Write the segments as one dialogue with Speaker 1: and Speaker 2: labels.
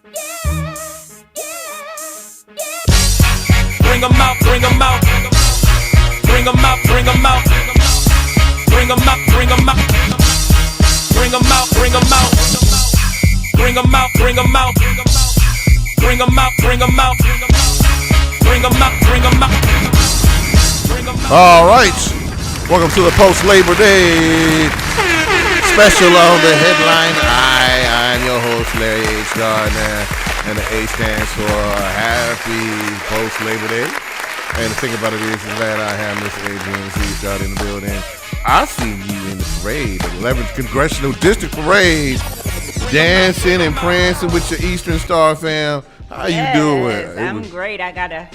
Speaker 1: Bring 'em out, bring 'em out. Bring 'em out, bring 'em out. Bring 'em out, bring 'em out. Bring 'em out, bring 'em out. Bring 'em out, bring 'em out. Bring 'em out, bring 'em out. Bring 'em out, bring 'em out.
Speaker 2: All right. Welcome to the post-Labor Day special on the headline. I'm your host, Larry H. Gardner, and the A stands for Happy Post-Labor Day. And the thing about it is that I have Mr. Adrian Z. out in the building. I seen you in the parade, the 11th Congressional District Parade, dancing and prancing with your Eastern Star fam. How you doing?
Speaker 3: I'm great. I gotta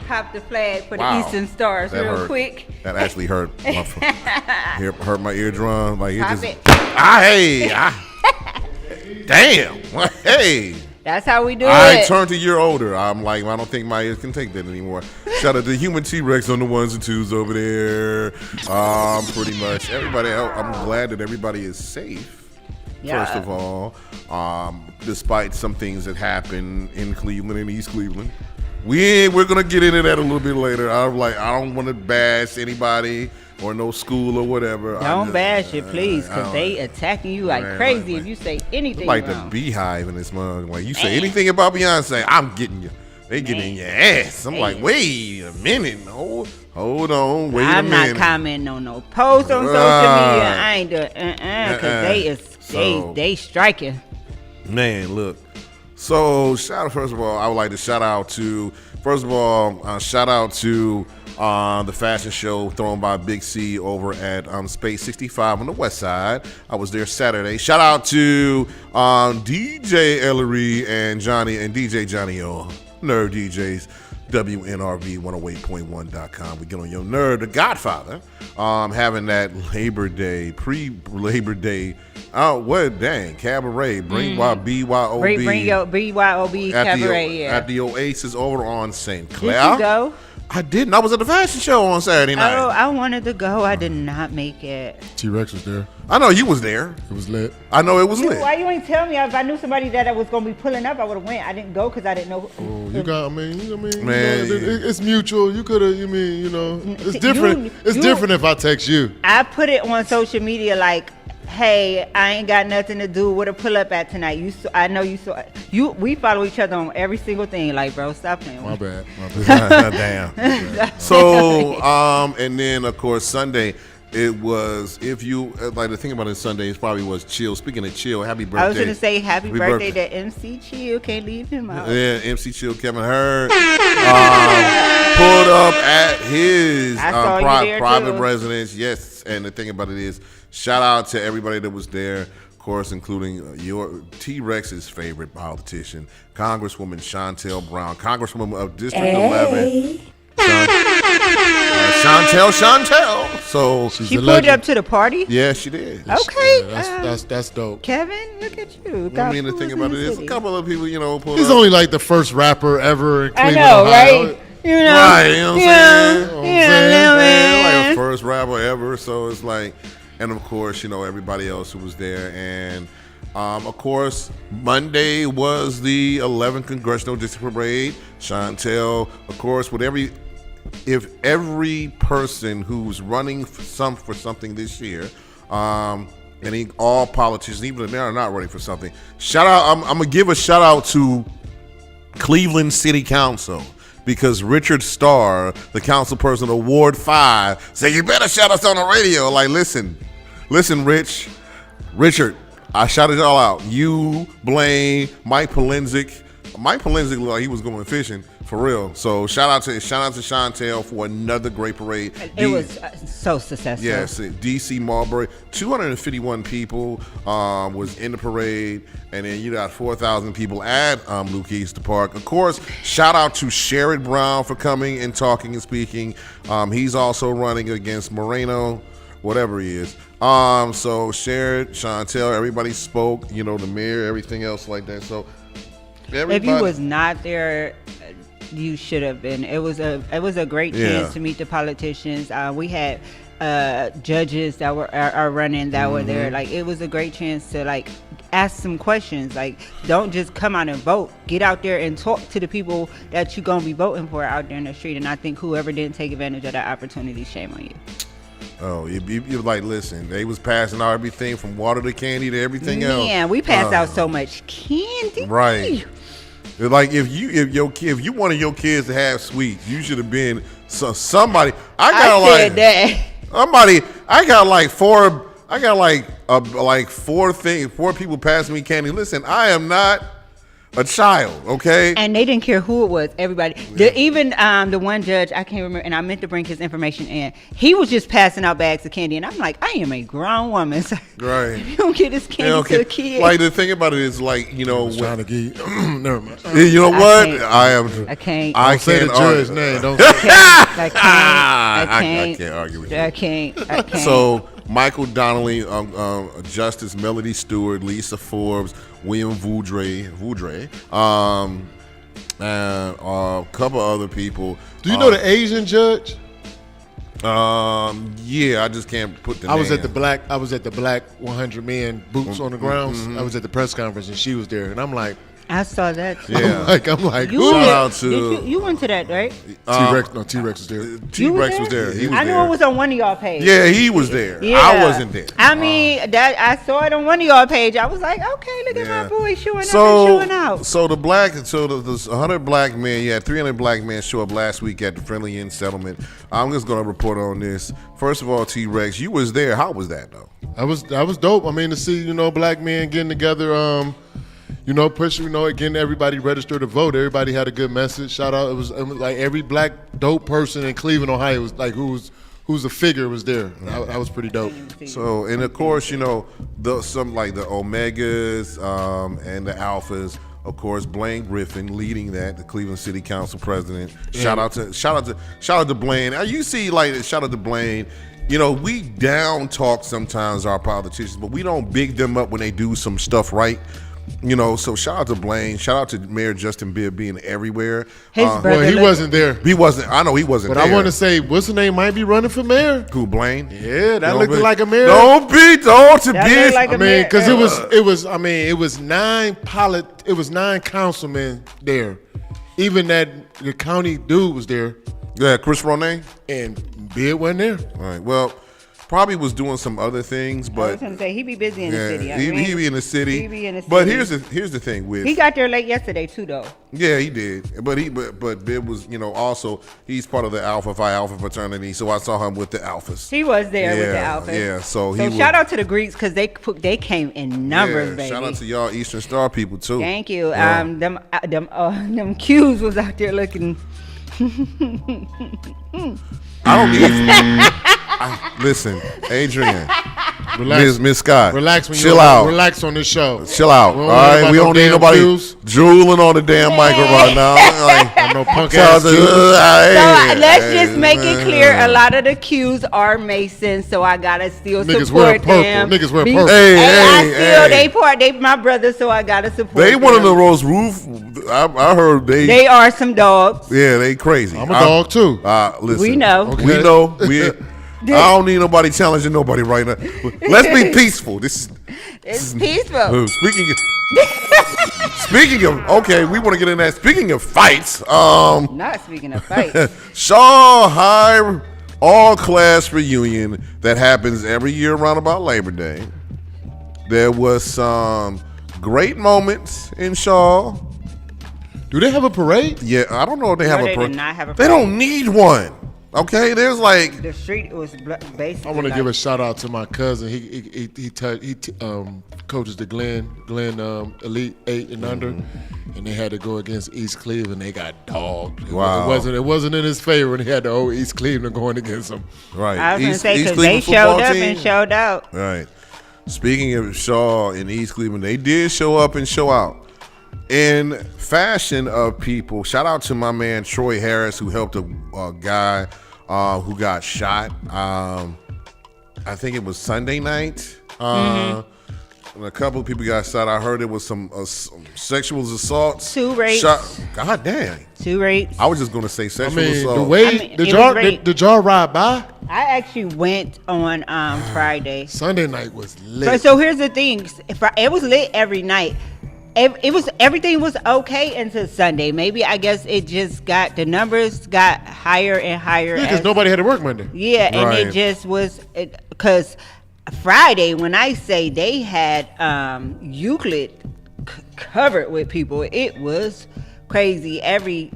Speaker 3: pop the flag for the Eastern Stars real quick.
Speaker 2: That actually hurt. Hurt my eardrum. Like
Speaker 3: Pop
Speaker 2: just.
Speaker 3: it.
Speaker 2: Damn. Hey.
Speaker 3: That's how we do
Speaker 2: I
Speaker 3: it.
Speaker 2: turned a year older. I'm like, I don't think my ears can take that anymore. Shout out to Human T-Rex on the ones and twos over there. Pretty much everybody. I'm glad that everybody is safe.
Speaker 3: Yeah.
Speaker 2: First of all, despite some things that happen in Cleveland and East Cleveland, we're gonna get into that a little bit later. I don't want to bash anybody or no school or whatever.
Speaker 3: Don't bash it, please, because they attacking you like crazy if you say anything
Speaker 2: like
Speaker 3: wrong.
Speaker 2: the beehive in this mug. Like you say anything about Beyonce, I'm getting you. They get in your ass. I'm like, wait a minute, hold on, wait a minute.
Speaker 3: I'm not commenting on no posts on social media. I ain't doing because they striking.
Speaker 2: Man, look. So first of all, I would like to shout out to the fashion show thrown by Big C over at Space 65 on the west side. I was there Saturday. Shout out to DJ Ellery and DJ Johnny O, Nerd DJs, WNRV 108.1.com. We get on your nerd, the Godfather, having that pre-Labor Day. Oh, what dang cabaret? Bring BYOB.
Speaker 3: Bring your BYOB cabaret.
Speaker 2: At the Oasis over on St. Clair.
Speaker 3: Did you go?
Speaker 2: I didn't. I was at the fashion show on Saturday night.
Speaker 3: Oh, I wanted to go. I did not make it.
Speaker 4: T-Rex was there.
Speaker 2: I know you was there.
Speaker 4: It was lit.
Speaker 2: I know it was lit.
Speaker 3: Why you ain't tell me? If I knew somebody that was gonna be pulling up, I would have went. I didn't go because I didn't know.
Speaker 2: Man,
Speaker 4: it's mutual. You could have. It's different. It's different if I text you.
Speaker 3: I put it on social media like, hey, I ain't got nothing to do with a pull up at tonight. I know you saw you. We follow each other on every single thing. Like, bro, stop playing.
Speaker 4: My bad.
Speaker 2: Damn. So, and then of course Sunday. It was, if you like the thing about it, Sunday it probably was chill. Speaking of chill, happy birthday.
Speaker 3: I was gonna say happy birthday to MC Chill. Can't leave him out.
Speaker 2: Yeah, MC Chill, Kevin Hurd pulled up at his private residence. Yes, and the thing about it is, shout out to everybody that was there. Of course, including your T-Rex's favorite politician, Congresswoman Chantel Brown, Congresswoman of District 11. Chantel. So
Speaker 3: she pulled up to the party.
Speaker 2: Yeah, she did.
Speaker 3: Okay,
Speaker 4: yeah, that's dope.
Speaker 3: Kevin, look at you.
Speaker 2: I mean, the thing about it is, a couple of people, pulled
Speaker 4: He's
Speaker 2: up.
Speaker 4: only like the first rapper ever in Cleveland,
Speaker 3: I know,
Speaker 4: Ohio.
Speaker 3: right?
Speaker 2: Right, you know what I'm saying? Like
Speaker 3: Yeah.
Speaker 2: the first rapper ever. So it's like, and of course, everybody else who was there, and of course, Monday was the 11th Congressional District Parade. Chantel, of course, if every person who's running for something this year, all politicians, even if they're not running for something, shout out. I'm gonna give a shout out to Cleveland City Council because Richard Starr, the council person of Ward 5, said you better shout us on the radio. Like, listen, Richard, I shouted y'all out. You, Blaine, Mike Polenzek. Mike Polenzek looked like he was going fishing. For real. So shout out to Chantel for another great parade.
Speaker 3: It was so successful.
Speaker 2: Yes, DC Marbury, 251 people was in the parade, and then you got 4,000 people at Luke Park. Of course, shout out to Sherrod Brown for coming and talking and speaking. He's also running against Moreno, whatever he is. So Sherrod, Chantel, everybody spoke. The mayor, everything else like that. So everybody,
Speaker 3: if you was not there, you should have been. It was a great chance to meet the politicians. We had judges that are running that were there. Like, it was a great chance to ask some questions. Like, don't just come out and vote. Get out there and talk to the people that you're gonna be voting for out there in the street. And I think whoever didn't take advantage of that opportunity, shame on you.
Speaker 2: Oh, you're like, listen, they was passing out everything from water to candy to everything else.
Speaker 3: Man, we pass out so much candy.
Speaker 2: Right. It's like if you wanted your kids to have sweets, you should have been somebody. I got four people passing me candy. Listen, I am not a child, okay?
Speaker 3: And they didn't care who it was. Everybody, even the one judge, I can't remember, and I meant to bring his information in. He was just passing out bags of candy, and I'm like, I am a grown woman. So
Speaker 2: right?
Speaker 3: If you don't get this candy to a kid.
Speaker 2: Like the thing about it is, like, you know,
Speaker 4: trying to get. Never mind.
Speaker 2: You know what?
Speaker 3: I can't.
Speaker 2: I
Speaker 4: say
Speaker 2: can't
Speaker 4: the judge's name. Don't.
Speaker 3: I can't
Speaker 2: argue with you.
Speaker 3: I can't.
Speaker 2: So Michael Donnelly, Justice Melody Stewart, Lisa Forbes, William Voudray, and a couple other people.
Speaker 4: Do you know the Asian judge?
Speaker 2: Yeah, I just can't put the name.
Speaker 4: I was at the black 100 men boots on the grounds. I was at the press conference and she was there, and I'm like,
Speaker 3: I saw that too.
Speaker 2: Yeah.
Speaker 4: I'm like,
Speaker 2: shout out to
Speaker 3: you went to that, right?
Speaker 4: T-Rex. No, T-Rex was there.
Speaker 2: T-Rex was there. He was
Speaker 3: I know it was on one of y'all pages.
Speaker 2: Yeah, he was there.
Speaker 3: Yeah.
Speaker 2: I wasn't there.
Speaker 3: I mean, that I saw it on one of y'all page. I was like, okay, look at my boy showing up and showing out.
Speaker 2: So the 100 black men, 300 black men show up last week at the Friendly Inn settlement. I'm just gonna report on this. First of all, T-Rex, you was there. How was that though?
Speaker 4: That was dope. I mean, to see black men getting together. Getting everybody registered to vote. Everybody had a good message. Shout out. It was like every black dope person in Cleveland, Ohio was like who's a figure was there. That was pretty dope.
Speaker 2: So, and of course, the Omegas and the Alphas. Of course, Blaine Griffin leading that, the Cleveland City Council president. Shout out to Blaine. You see, shout out to Blaine. We down talk sometimes our politicians, but we don't big them up when they do some stuff right. So shout out to Blaine. Shout out to Mayor Justin Bibb being everywhere.
Speaker 3: His brother,
Speaker 4: he wasn't there.
Speaker 2: He wasn't. I know he wasn't.
Speaker 4: But
Speaker 2: there.
Speaker 4: I want to say, what's the name? Might be running for mayor.
Speaker 2: Who, Blaine?
Speaker 4: Yeah, that looked like a mayor.
Speaker 2: Don't be
Speaker 3: like
Speaker 4: I mean, because it was 9 councilmen there. Even the county dude was there.
Speaker 2: Yeah, Chris Ronay.
Speaker 4: And Bibb wasn't there.
Speaker 2: All right. Well, probably was doing some other things, but
Speaker 3: I was gonna say he be busy in the city.
Speaker 2: He be in the city.
Speaker 3: He be in the city.
Speaker 2: But here's the thing with
Speaker 3: he got there late yesterday too, though.
Speaker 2: Yeah, he did. But Bibb was also he's part of the Alpha Phi Alpha fraternity, so I saw him with the Alphas.
Speaker 3: He was there with the Alphas.
Speaker 2: Yeah, so
Speaker 3: shout out to the Greeks because they came in numbers, baby.
Speaker 2: Shout out to y'all Eastern Star people too.
Speaker 3: Thank you. Yeah. Them Qs was out there looking.
Speaker 2: I don't need. Listen, Adrian,
Speaker 4: relax,
Speaker 2: Miss Scott,
Speaker 4: relax.
Speaker 2: Chill out.
Speaker 4: Relax on this show.
Speaker 2: Chill out. All right, we don't need nobody drooling on the damn mic right now.
Speaker 4: No punk ass.
Speaker 3: Let's just make it clear. A lot of the Qs are Masons, so I gotta still support them.
Speaker 4: Niggas wear purple.
Speaker 3: They my brothers, so I gotta support.
Speaker 2: They
Speaker 3: them.
Speaker 2: one of the Rose Roof. I heard
Speaker 3: they are some dogs.
Speaker 2: Yeah, they crazy.
Speaker 4: I'm a dog too.
Speaker 3: We
Speaker 2: Listen,
Speaker 3: know.
Speaker 2: Okay. We know. I don't need nobody challenging nobody right now. Let's be peaceful. This
Speaker 3: is peaceful.
Speaker 2: Speaking of, okay, we want to get in that. Speaking of fights,
Speaker 3: not speaking of fights.
Speaker 2: Shaw High all-class reunion that happens every year around about Labor Day. There was some great moments in Shaw.
Speaker 4: Do they have a parade?
Speaker 2: Yeah, I don't know if they have a parade.
Speaker 3: They did not have a parade.
Speaker 2: They don't need one. Okay, there's like
Speaker 3: the street was basically.
Speaker 4: I want to give a shout out to my cousin. He coaches the Glen Elite 8 and under, and they had to go against East Cleveland. They got dogged.
Speaker 2: Wow,
Speaker 4: it wasn't in his favor, and he had the whole East Cleveland going against him.
Speaker 2: Right,
Speaker 3: I was gonna say because they showed up and showed out.
Speaker 2: Right. Speaking of Shaw and East Cleveland, they did show up and show out. In fashion of people, shout out to my man Troy Harris who helped a guy who got shot. I think it was Sunday night. and a couple of people got shot. I heard it was some sexual assaults.
Speaker 3: 2 rapes.
Speaker 2: God damn.
Speaker 3: 2 rapes.
Speaker 2: I was just gonna say
Speaker 4: I
Speaker 2: sexual
Speaker 4: mean,
Speaker 2: assault.
Speaker 4: the way
Speaker 3: it
Speaker 4: did
Speaker 3: was rape.
Speaker 4: y'all ride by?
Speaker 3: I actually went on Friday.
Speaker 4: Sunday night was lit.
Speaker 3: So here's the thing. It was lit every night. Everything was okay until Sunday. Maybe I guess it just the numbers got higher and higher.
Speaker 4: Yeah, because nobody had to work Monday.
Speaker 3: Yeah, and
Speaker 2: Right.
Speaker 3: it just was because Friday when I say they had Euclid covered with people, it was crazy. Every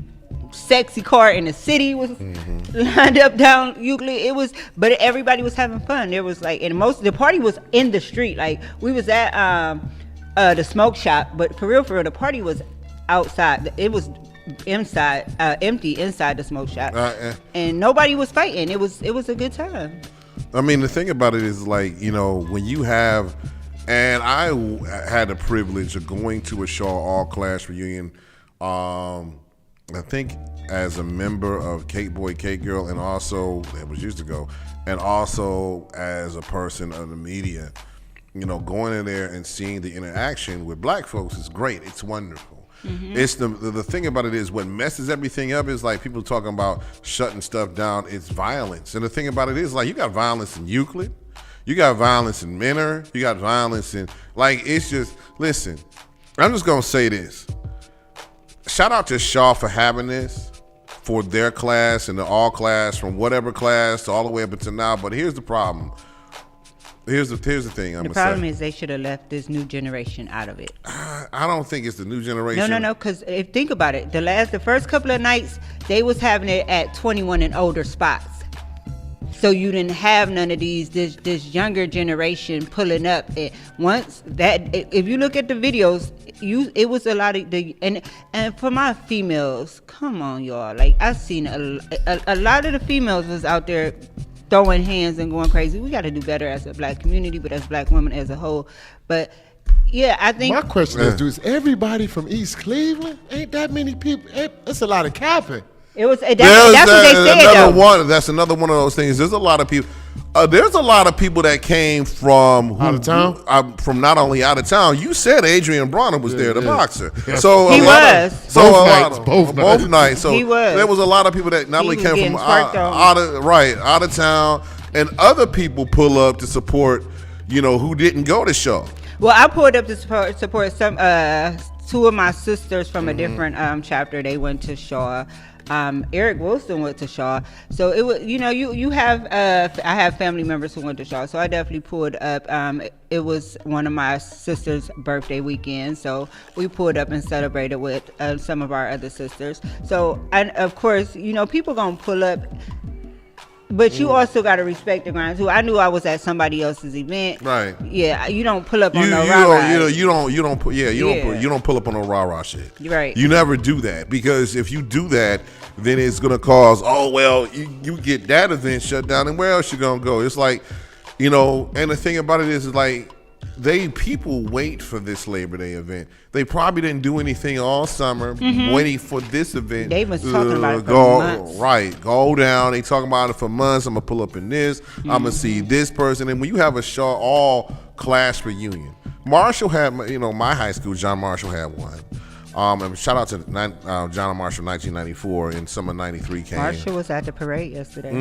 Speaker 3: sexy car in the city was lined up down Euclid. But everybody was having fun. There was like, and the party was in the street. Like we was at the smoke shop, but for real, the party was outside. It was inside, empty inside the smoke shop, and nobody was fighting. It was a good time.
Speaker 2: I mean, the thing about it is like, you know, when you have, and I had the privilege of going to a Shaw all class reunion. I think as a member of Cake Boy, Cake Girl, and also it was years ago, and also as a person of the media, you know, going in there and seeing the interaction with black folks is great. It's wonderful. It's the thing about it is what messes everything up is like people talking about shutting stuff down. It's violence, and the thing about it is like you got violence in Euclid, you got violence in Menor, you got violence in like it's just listen. I'm just gonna say this. Shout out to Shaw for having this for their class and the all class from whatever class to all the way up until now. But here's the problem. Here's the thing.
Speaker 3: The problem is they should have left this new generation out of it.
Speaker 2: I don't think it's the new generation.
Speaker 3: No. Because think about it, the first couple of nights they was having it at 21 and older spots. So you didn't have none of this younger generation pulling up. Once that, if you look at the videos, it was a lot of and for my females, come on y'all, like I've seen a lot of the females was out there throwing hands and going crazy. We got to do better as a black community, but as black women as a whole. But yeah, I think
Speaker 4: My question is everybody from East Cleveland? Ain't that many people? That's a lot of capping.
Speaker 3: it was that's what they said though.
Speaker 2: That's another one of those things. There's a lot of people. There's a lot of people that came from
Speaker 4: Out of town?
Speaker 2: from not only out of town. You said Adrian Bronner was there, the boxer.
Speaker 4: Yeah.
Speaker 2: So
Speaker 3: He was.
Speaker 2: Both nights. So
Speaker 3: He was.
Speaker 2: there was a lot of people that not
Speaker 3: He
Speaker 2: only
Speaker 3: was
Speaker 2: came
Speaker 3: getting
Speaker 2: from
Speaker 3: sparked on.
Speaker 2: out of town, and other people pull up to support. You know who didn't go to show.
Speaker 3: Well, I pulled up to support some 2 of my sisters from a different chapter. They went to Shaw. Eric Wilson went to Shaw. So it was, you know, you have I have family members who went to Shaw. So I definitely pulled up. It was one of my sister's birthday weekend, so we pulled up and celebrated with some of our other sisters. So, and of course, you know, people gonna pull up. But you also got to respect the grind too. I knew I was at somebody else's event.
Speaker 2: Right.
Speaker 3: Yeah, you don't pull up on
Speaker 2: You
Speaker 3: no
Speaker 2: don't pull up on no rah-rah shit.
Speaker 3: Right.
Speaker 2: You never do that, because if you do that, then it's gonna cause, oh well, you get that event shut down, and where else you gonna go? It's like, you know, and the thing about it is like people wait for this Labor Day event. They probably didn't do anything all summer waiting for this event.
Speaker 3: They was talking about it for months.
Speaker 2: Right, go down. They talking about it for months. I'm gonna pull up in this. I'm gonna see this person. And when you have a Shaw all class reunion, Marshall had, you know, my high school, John Marshall had one. And shout out to John Marshall, 1994, and summer '93 came.
Speaker 3: Marshall was at the parade yesterday.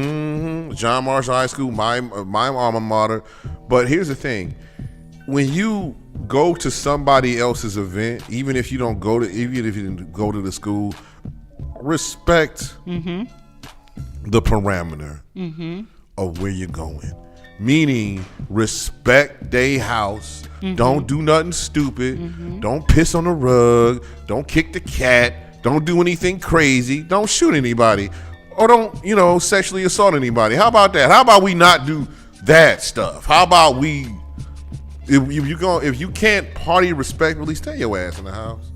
Speaker 2: John Marshall High School, my alma mater. But here's the thing: when you go to somebody else's event, even if you didn't go to the school, respect the parameter of where you're going. Meaning, respect their house. Don't do nothing stupid. Don't piss on the rug. Don't kick the cat. Don't do anything crazy. Don't shoot anybody, or don't, you know, sexually assault anybody. How about that? How about we not do that stuff? How about we? If you can't party respectfully, stay your ass in the house,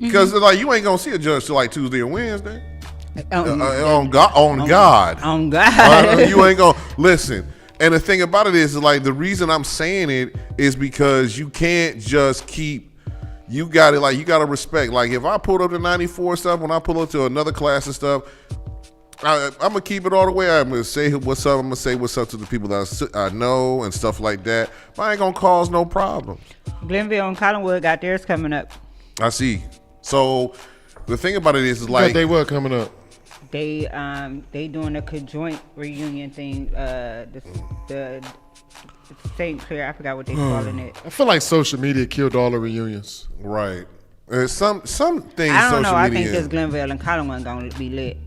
Speaker 2: because like you ain't gonna see a judge till like Tuesday or Wednesday. On God, you ain't gonna listen. And the thing about it is like the reason I'm saying it is because you can't just keep. You got to respect. Like if I pulled up to 94 stuff, when I pull up to another class and stuff, I'm gonna keep it all the way. I'm gonna say what's up. I'm gonna say what's up to the people that I know and stuff like that. But I ain't gonna cause no problems.
Speaker 3: Glenville and Collinwood got theirs coming up.
Speaker 2: I see. So the thing about it is
Speaker 4: Like
Speaker 2: like
Speaker 4: they were coming up.
Speaker 3: They doing a conjoint reunion thing. The St. Clair, I forgot what they calling it.
Speaker 4: I feel like social media killed all the reunions.
Speaker 2: right. Some things.
Speaker 3: I don't
Speaker 2: social
Speaker 3: know. I
Speaker 2: media.
Speaker 3: think this Glenville and Collinwood gonna be lit.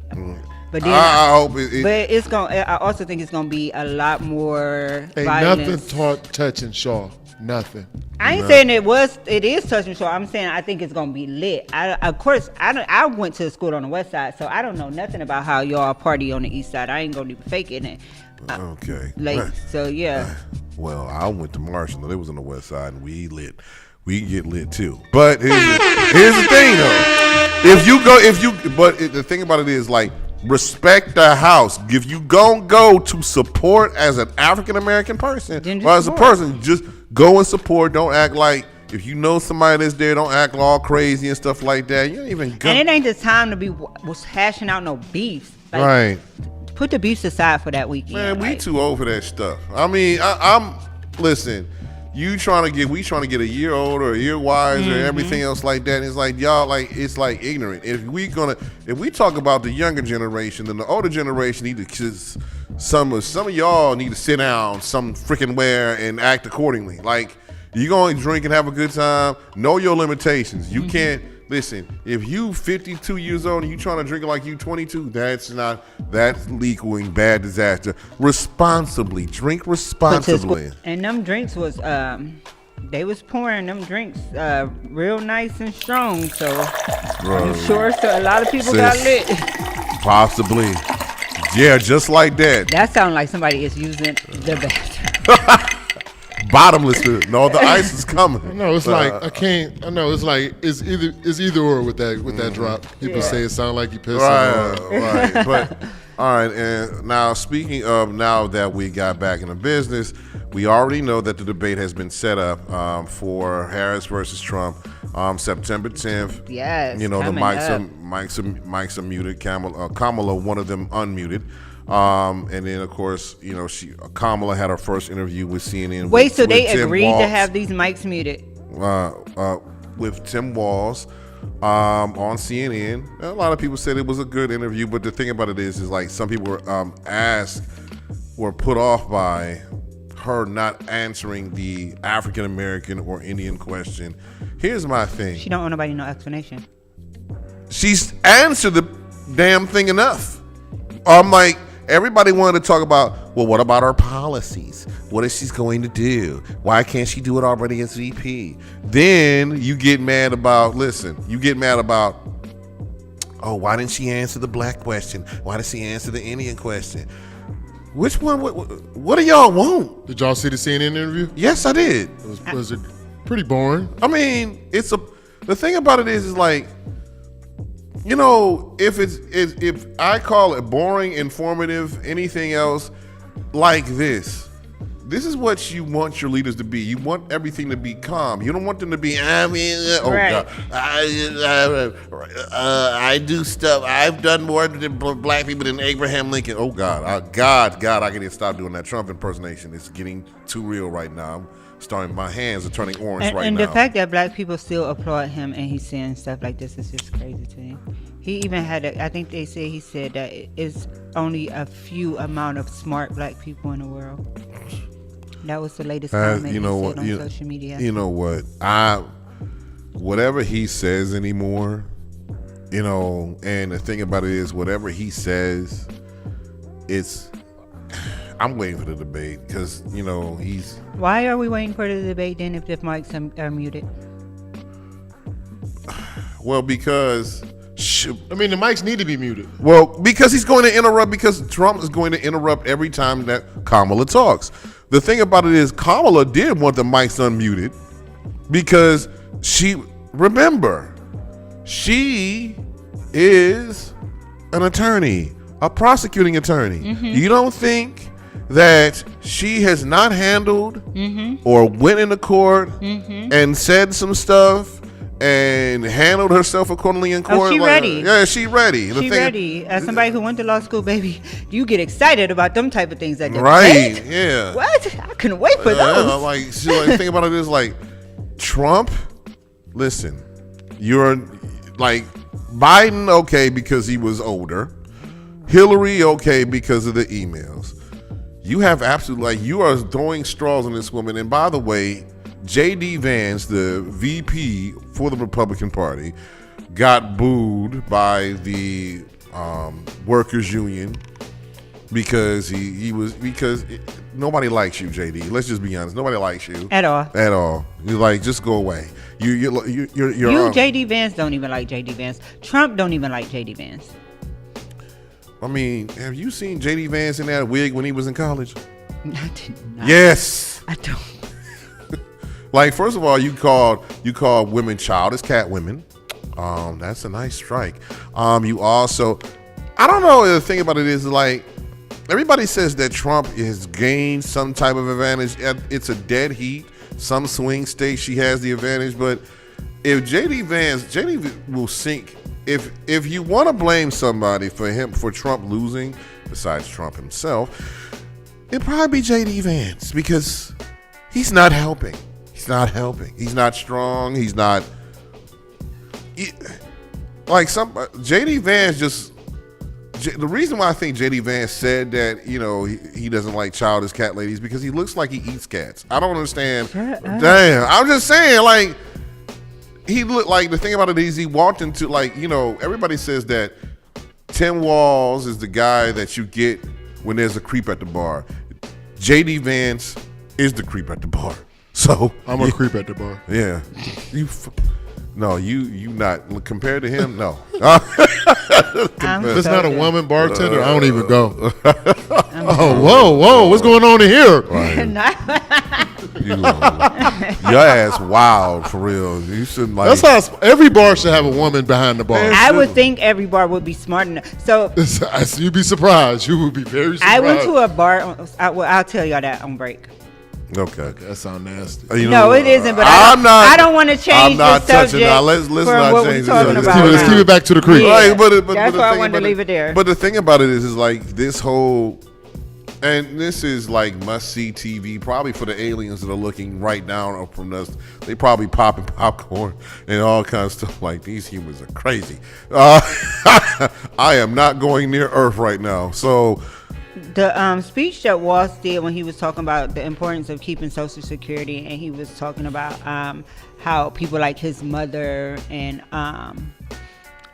Speaker 3: But then
Speaker 2: I hope it.
Speaker 3: but it's gonna. I also think it's gonna be a lot more
Speaker 4: Ain't
Speaker 3: violence.
Speaker 4: nothing touching Shaw. Nothing.
Speaker 3: I ain't saying it is touching short. I'm saying I think it's gonna be lit. Of course, I went to school on the west side, so I don't know nothing about how y'all party on the east side. I ain't gonna even fake it.
Speaker 2: Okay.
Speaker 3: So yeah.
Speaker 2: Well, I went to Marshall. They was on the west side, and we lit. We get lit too. But here's the thing, though. But the thing about it is, like, respect the house. If you go to support as an African American person,
Speaker 3: Then just
Speaker 2: or as a
Speaker 3: support.
Speaker 2: person, just go and support. Don't act like if you know somebody that's there. Don't act all crazy and stuff like that. You don't even go.
Speaker 3: And it ain't the time to be was hashing out no beefs. Like,
Speaker 2: Right.
Speaker 3: Put the beefs aside for that weekend.
Speaker 2: Man, we
Speaker 3: like,
Speaker 2: too old for that stuff. I mean, I'm listen. We trying to get a year older, a year wiser, everything else like that. It's like y'all, like it's like ignorant. If we talk about the younger generation, then the older generation need to some of y'all need to sit down some freaking where and act accordingly. Like you going to drink and have a good time. Know your limitations. You can't. Listen, if you 52 years old and you trying to drink like you 22, that's equaling bad disaster. Responsibly, drink responsibly.
Speaker 3: And them drinks was they was pouring them drinks real nice and strong. So I'm sure so a lot of people got lit.
Speaker 2: Possibly, yeah, just like that.
Speaker 3: That sounds like somebody is using the bathroom.
Speaker 2: Bottomless. No, the ice is coming.
Speaker 4: No, it's like I can't. I know it's like it's either or with that drop. People say it sound like you pissing.
Speaker 2: Right. But all right, and now speaking of now that we got back into business, we already know that the debate has been set up for Harris versus Trump, September 10th.
Speaker 3: Yes.
Speaker 2: You know the mics are muted. Kamala, one of them unmuted. And then of course, you know, Kamala had her first interview with CNN.
Speaker 3: Wait, so they
Speaker 2: Tim
Speaker 3: agreed
Speaker 2: Walz,
Speaker 3: to have these mics muted?
Speaker 2: with Tim Walz on CNN. A lot of people said it was a good interview, but the thing about it is like some people were put off by her not answering the African American or Indian question. Here's my thing.
Speaker 3: She don't owe nobody no explanation.
Speaker 2: She's answered the damn thing enough. I'm like, everybody wanted to talk about, well, what about her policies? What is she going to do? Why can't she do it already as VP? Then you get mad about, oh, why didn't she answer the black question? Why did she answer the Indian question? Which one? What do y'all want?
Speaker 4: Did y'all see the CNN interview?
Speaker 2: Yes, I did.
Speaker 4: Was it pretty boring?
Speaker 2: I mean, the thing about it is like, you know, if I call it boring, informative, anything else like this is what you want your leaders to be. You want everything to be calm. You don't want them to be,
Speaker 3: Right.
Speaker 2: God, I do stuff. I've done more than black people than Abraham Lincoln. Oh God, God, I can stop doing that Trump impersonation. It's getting too real right now. I'm starting, my hands are turning orange right now.
Speaker 3: And the fact that black people still applaud him and he's saying stuff like this is just crazy to me. He even had I think he said that it's only a few amount of smart black people in the world. That was the latest comment he said on social media.
Speaker 2: You know what? Whatever he says anymore, you know, and the thing about it is, whatever he says, I'm waiting for the debate because, you know,
Speaker 3: Why are we waiting for the debate then if the mics are muted?
Speaker 2: Well, because...
Speaker 4: I mean, the mics need to be muted.
Speaker 2: Well, because he's going to interrupt, because Trump is going to interrupt every time that Kamala talks. The thing about it is Kamala did want the mics unmuted because remember, she is an attorney, a prosecuting attorney. Mm-hmm. You don't think that she has not handled or went into court and said some stuff and handled herself accordingly in court?
Speaker 3: Oh, she ready.
Speaker 2: Yeah, she ready.
Speaker 3: She ready. As somebody who went to law school, baby, you get excited about them type of things. That
Speaker 2: right, yeah.
Speaker 3: What? I couldn't wait for those.
Speaker 2: Like, the thing about it is, like, Trump, listen, you're like Biden, okay, because he was older. Hillary, okay, because of the emails. You have absolutely, like, you are throwing straws on this woman. And by the way, J.D. Vance, the VP for the Republican Party, got booed by the workers union because nobody likes you, JD. Let's just be honest. Nobody likes you
Speaker 3: At all.
Speaker 2: At all. You're like, just go away. You're
Speaker 3: JD Vance don't even like JD Vance. Trump don't even like JD Vance.
Speaker 2: I mean, have you seen JD Vance in that wig when he was in college?
Speaker 3: I did not.
Speaker 2: Yes.
Speaker 3: I don't.
Speaker 2: Like, first of all, you called women childish cat women. That's a nice strike. You also, I don't know. The thing about it is, like, everybody says that Trump has gained some type of advantage. It's a dead heat. Some swing states she has the advantage, but if JD will sink. If you want to blame somebody for Trump losing, besides Trump himself, it'd probably be JD Vance because he's not helping. He's not helping. He's not strong. He's not. JD Vance just. The reason why I think JD Vance said that, he doesn't like childish cat ladies because he looks like he eats cats. I don't understand. Damn. I'm just saying, like, he looked like, the thing about it is he walked into, like, everybody says that Tim Walz is the guy that you get when there's a creep at the bar. JD Vance is the creep at the bar. So
Speaker 4: I'm a creep at the bar.
Speaker 2: Yeah. You not compared to him. No.
Speaker 4: If it's not a woman bartender, I don't even go. Whoa! What's going on in here?
Speaker 2: Right. Your ass wild for real. You shouldn't like.
Speaker 4: That's how every bar should have a woman behind the bar.
Speaker 3: I would think every bar would be smart enough. So
Speaker 4: you'd be surprised. You would be very surprised.
Speaker 3: I went to a bar. I'll tell y'all that on break.
Speaker 2: Okay.
Speaker 4: That sounds nasty.
Speaker 3: No, it isn't. But I don't want to change the subject
Speaker 2: let's
Speaker 3: from
Speaker 2: not
Speaker 3: what
Speaker 2: change
Speaker 3: we're talking
Speaker 2: the
Speaker 3: about.
Speaker 4: Let's keep it back to the creek.
Speaker 3: Yeah.
Speaker 2: Right, but
Speaker 3: That's
Speaker 2: the
Speaker 3: why I
Speaker 2: thing
Speaker 3: wanted to
Speaker 2: about
Speaker 3: leave it there.
Speaker 2: But the thing about it is like this whole, and this is like must-see TV, probably for the aliens that are looking right down up from us. They probably popping popcorn and all kinds of stuff like, these humans are crazy. I am not going near Earth right now. So
Speaker 3: the speech that Walz did when he was talking about the importance of keeping Social Security, and he was talking about how people like his mother and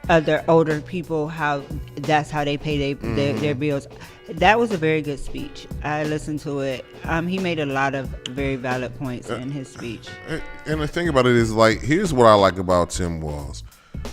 Speaker 3: other older people, how that's how they pay their bills. That was a very good speech. I listened to it. He made a lot of very valid points in his speech.
Speaker 2: And the thing about it is, like, here's what I like about Tim Walz.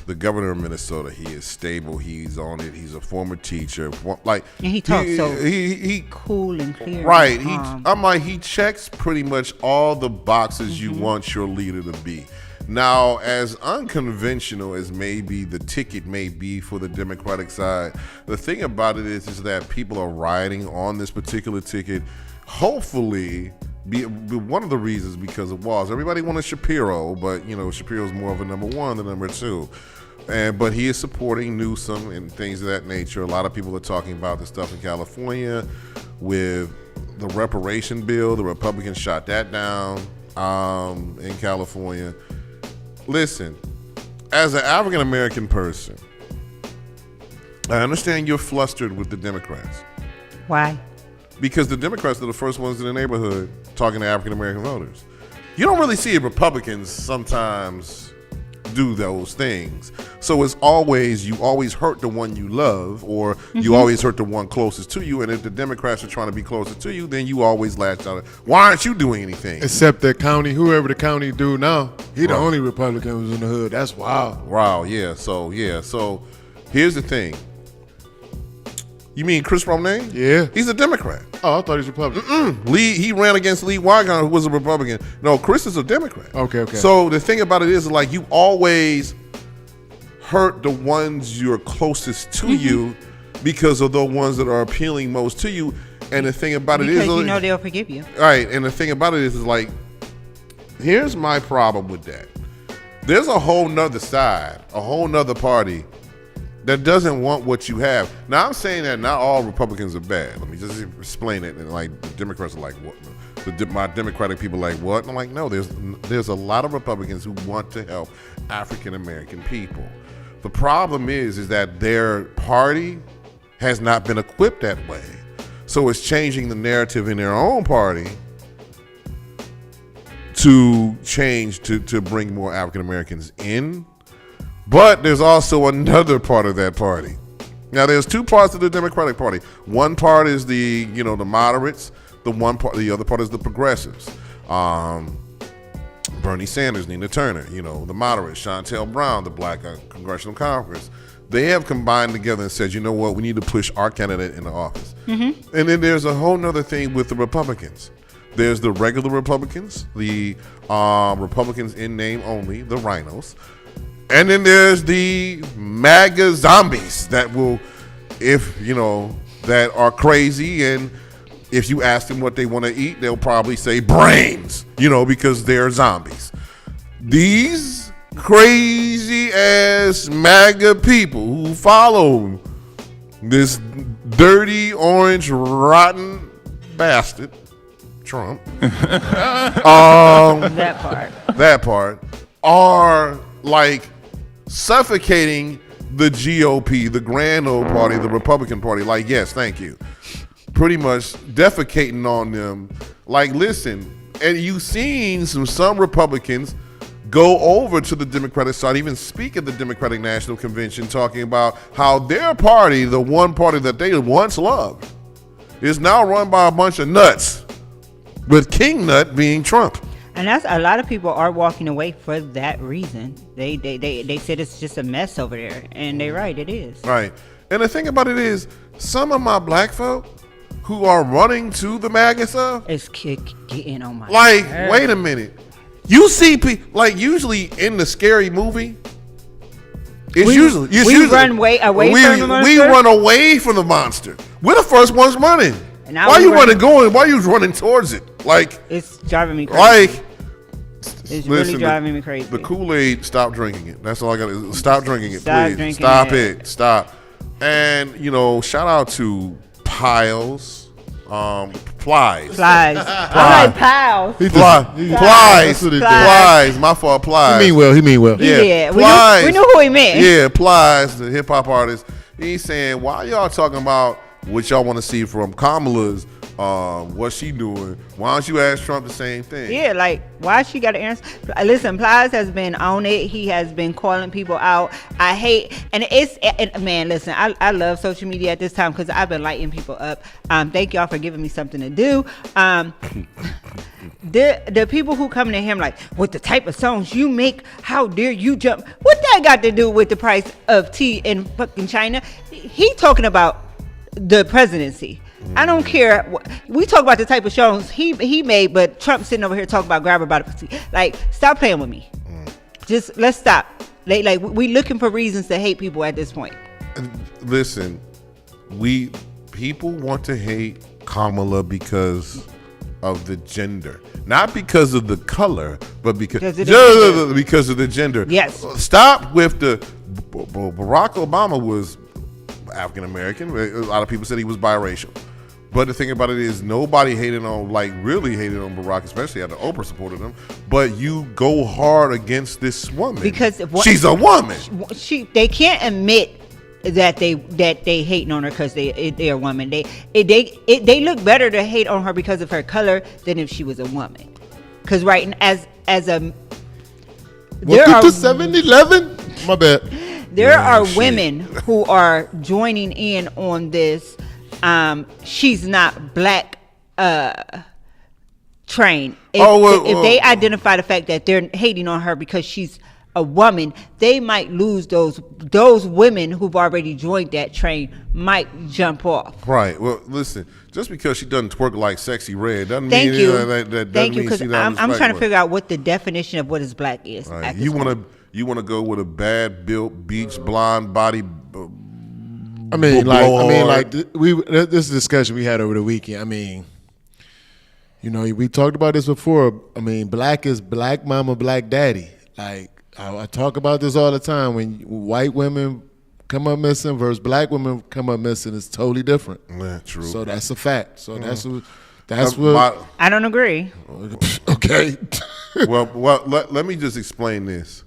Speaker 2: The governor of Minnesota, he is stable. He's on it. He's a former teacher. Like,
Speaker 3: and he talks he cool and clear.
Speaker 2: Right. I'm like, he checks pretty much all the boxes you want your leader to be. Now, as unconventional as maybe the ticket may be for the Democratic side, the thing about it is that people are riding on this particular ticket. Hopefully, be one of the reasons because of Walz. Everybody wanted Shapiro, but Shapiro's more of a number one than number two. But he is supporting Newsom and things of that nature. A lot of people are talking about the stuff in California with the reparation bill. The Republicans shot that down in California. Listen, as an African American person, I understand you're flustered with the Democrats.
Speaker 3: Why?
Speaker 2: Because the Democrats are the first ones in the neighborhood talking to African American voters. You don't really see Republicans sometimes do those things. So it's always, you always hurt the one you love, or you always hurt the one closest to you. And if the Democrats are trying to be closer to you, then you always latch out. Why aren't you doing anything?
Speaker 4: Except that whoever the county do now, he the only Republican who's in the hood. That's wild.
Speaker 2: Wow, yeah. So here's the thing. You mean Chris Romney?
Speaker 4: Yeah.
Speaker 2: He's a Democrat.
Speaker 4: Oh, I thought he was Republican.
Speaker 2: He ran against Lee Wygon, who was a Republican. No, Chris is a Democrat.
Speaker 4: Okay.
Speaker 2: So the thing about it is, like, you always hurt the ones you're closest to you because of the ones that are appealing most to you. And the thing about it is,
Speaker 3: because they'll forgive you.
Speaker 2: Right. And the thing about it is like, here's my problem with that. There's a whole nother side, a whole nother party that doesn't want what you have. Now, I'm saying that not all Republicans are bad. Let me just explain it. And like, the Democrats are like, what? my Democratic people like, what? And I'm like, no, there's a lot of Republicans who want to help African American people. The problem is that their party has not been equipped that way. So it's changing the narrative in their own party to change to bring more African Americans in. But there's also another part of that party. Now there's two parts of the Democratic Party. One part is the moderates. The other part is the progressives. Bernie Sanders, Nina Turner, the moderates, Shontel Brown, the Black Congressional Conference. They have combined together and said, you know what, we need to push our candidate into office. Mm-hmm. And then there's a whole nother thing with the Republicans. There's the regular Republicans, the Republicans in name only, the rhinos. And then there's the MAGA zombies that that are crazy, and if you ask them what they want to eat, they'll probably say brains, because they're zombies. These crazy ass MAGA people who follow this dirty, orange, rotten bastard, Trump, that part, are like suffocating the GOP, the grand old party, the Republican Party. Like, yes, thank you. Pretty much defecating on them. Like, listen, and you've seen some Republicans go over to the Democratic side, even speak at the Democratic National Convention, talking about how their party, the one party that they once loved, is now run by a bunch of nuts, with King Nut being Trump.
Speaker 3: And that's a lot of people are walking away for that reason. They said it's just a mess over there, and they're right, it is.
Speaker 2: Right, and the thing about it is, some of my black folk who are running to the MAGA stuff,
Speaker 3: it's getting on my
Speaker 2: nerves. Wait a minute, you see people like usually in the scary movie. We run away from the monster. We run away from the monster. We're the first ones running. Why are you running towards it? Like,
Speaker 3: it's driving me crazy.
Speaker 2: Like,
Speaker 3: it's really driving me crazy.
Speaker 2: The Kool-Aid, stop drinking it. That's all I got. Stop drinking it, please. Stop. And shout out to Piles, Plies.
Speaker 3: I like Piles.
Speaker 2: Plies. My fault, Plies.
Speaker 4: He mean well.
Speaker 3: Yeah,
Speaker 2: Plies.
Speaker 3: we knew who he meant.
Speaker 2: Yeah, Plies, the hip hop artist. He's saying, why y'all talking about what y'all want to see from Kamala's, what she doing? Why don't you ask Trump the same thing?
Speaker 3: Yeah, like, why she got to answer? Listen, Plies has been on it. He has been calling people out. I hate, man, listen, I love social media at this time because I've been lighting people up. Thank y'all for giving me something to do. The people who come to him like, with the type of songs you make, how dare you jump? What that got to do with the price of tea in fucking China? He talking about the presidency. I don't care. We talk about the type of shows he made, but Trump sitting over here talking about grab her by the pussy. Like, stop playing with me. Just let's stop. Like we looking for reasons to hate people at this point.
Speaker 2: Listen, people want to hate Kamala because of the gender, not because of the color, but because of the gender.
Speaker 3: Yes.
Speaker 2: Stop with the Barack Obama was African American. A lot of people said he was biracial. But the thing about it is, nobody really hated on Barack, especially after Oprah supported him. But you go hard against this woman
Speaker 3: because
Speaker 2: she's a woman.
Speaker 3: They can't admit that they hating on her because they're a woman. They look better to hate on her because of her color than if she was a woman. Because as a
Speaker 4: welcome to 7-Eleven. My bad.
Speaker 3: There are women who are joining in on this. She's not black train. If they identify the fact that they're hating on her because she's a woman, they might lose those women who've already joined that train might jump off.
Speaker 2: Right. Well, listen, just because she doesn't twerk like Sexy Red doesn't
Speaker 3: Thank
Speaker 2: mean
Speaker 3: you.
Speaker 2: That
Speaker 3: Thank you, because I'm trying to
Speaker 2: her.
Speaker 3: figure out what the definition of what is black is.
Speaker 2: Right. You want to go with a bad built beach blonde body.
Speaker 4: This is a discussion we had over the weekend. I mean, we talked about this before. I mean, black is black mama, black daddy. Like, I talk about this all the time. When white women come up missing versus black women come up missing, it's totally different.
Speaker 2: Yeah, true.
Speaker 4: So that's a fact. So That's what.
Speaker 3: I don't agree.
Speaker 4: Okay.
Speaker 2: well, let me just explain this.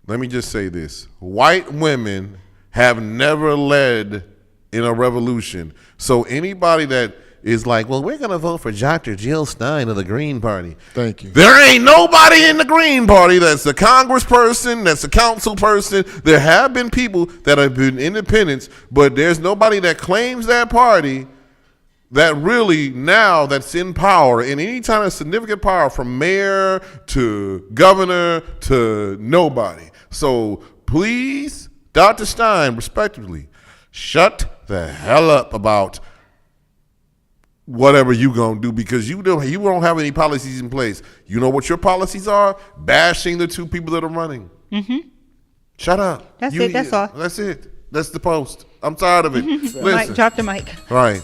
Speaker 2: Let me just say this. White women have never led in a revolution. So anybody that is like, well, we're going to vote for Dr. Jill Stein of the Green Party.
Speaker 4: Thank you.
Speaker 2: There ain't nobody in the Green Party that's a congressperson, that's a council person. There have been people that have been independents, but there's nobody that claims that party that really now that's in power, in any kind of significant power, from mayor to governor to nobody. So please, Dr. Stein, respectively, shut the hell up about whatever you gonna do, because you don't have any policies in place. You know what your policies are? Bashing the two people that are running. Mm-hmm. Shut up.
Speaker 3: That's it. That's all.
Speaker 2: That's it. That's the post. I'm tired of it. Listen.
Speaker 3: Mike, drop the mic.
Speaker 2: Right.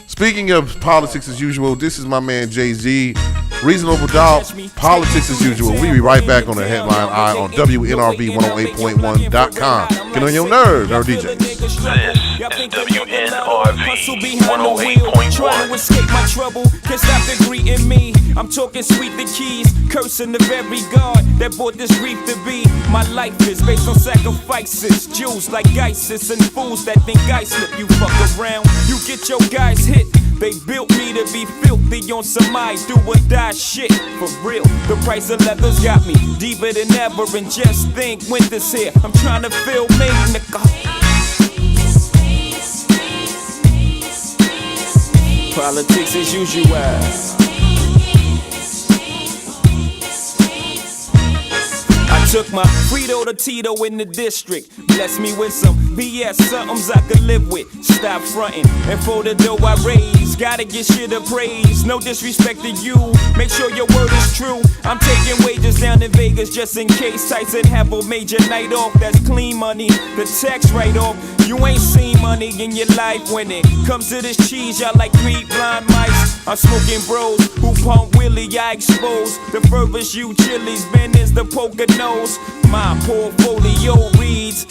Speaker 2: Speaking of politics as usual, this is my man Jay-Z. Reasonable Doubt, politics as usual. We be right back on the headline eye on WNRV108.1.com. Get on your nerves, our DJ.
Speaker 5: This is WNRV 108.1.
Speaker 1: Trying to escape my trouble, can't stop the greeting me. I'm talking sweet the keys, cursing the very God that brought this grief to be. My life is based on sacrifices, Jews like ISIS and fools that think I slip. You fuck around, you get your guys hit. They built me to be filthy on some I do or die shit. For real, the price of leather's got me deeper than ever. And just think, winter's here, I'm trying to feel me, nigga. Politics as usual. Took my Frito to Tito in the district. Bless me with some BS, somethings I could live with. Stop frontin', and for the dough I raise, gotta get shit of praise. No disrespect to you, make sure your word is true. I'm taking wages down in Vegas just in case Tyson have a major night off. That's clean money, the tax write-off. You ain't seen money in your life when it comes to this cheese. Y'all like 3 blind mice. I'm smoking bros who pump Willie, I expose. The furthest you chilies been is the poker nose. My portfolio leads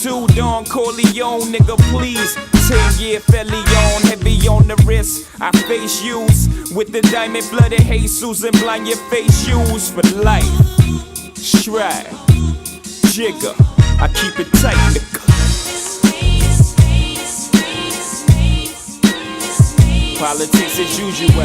Speaker 1: to Don Corleone, nigga, please. 10-year felon, heavy on the wrist. I face use with the diamond flooded Jesus and blind your face shoes for life. Stride, jigger, I keep it tight, nigga. Politics as usual.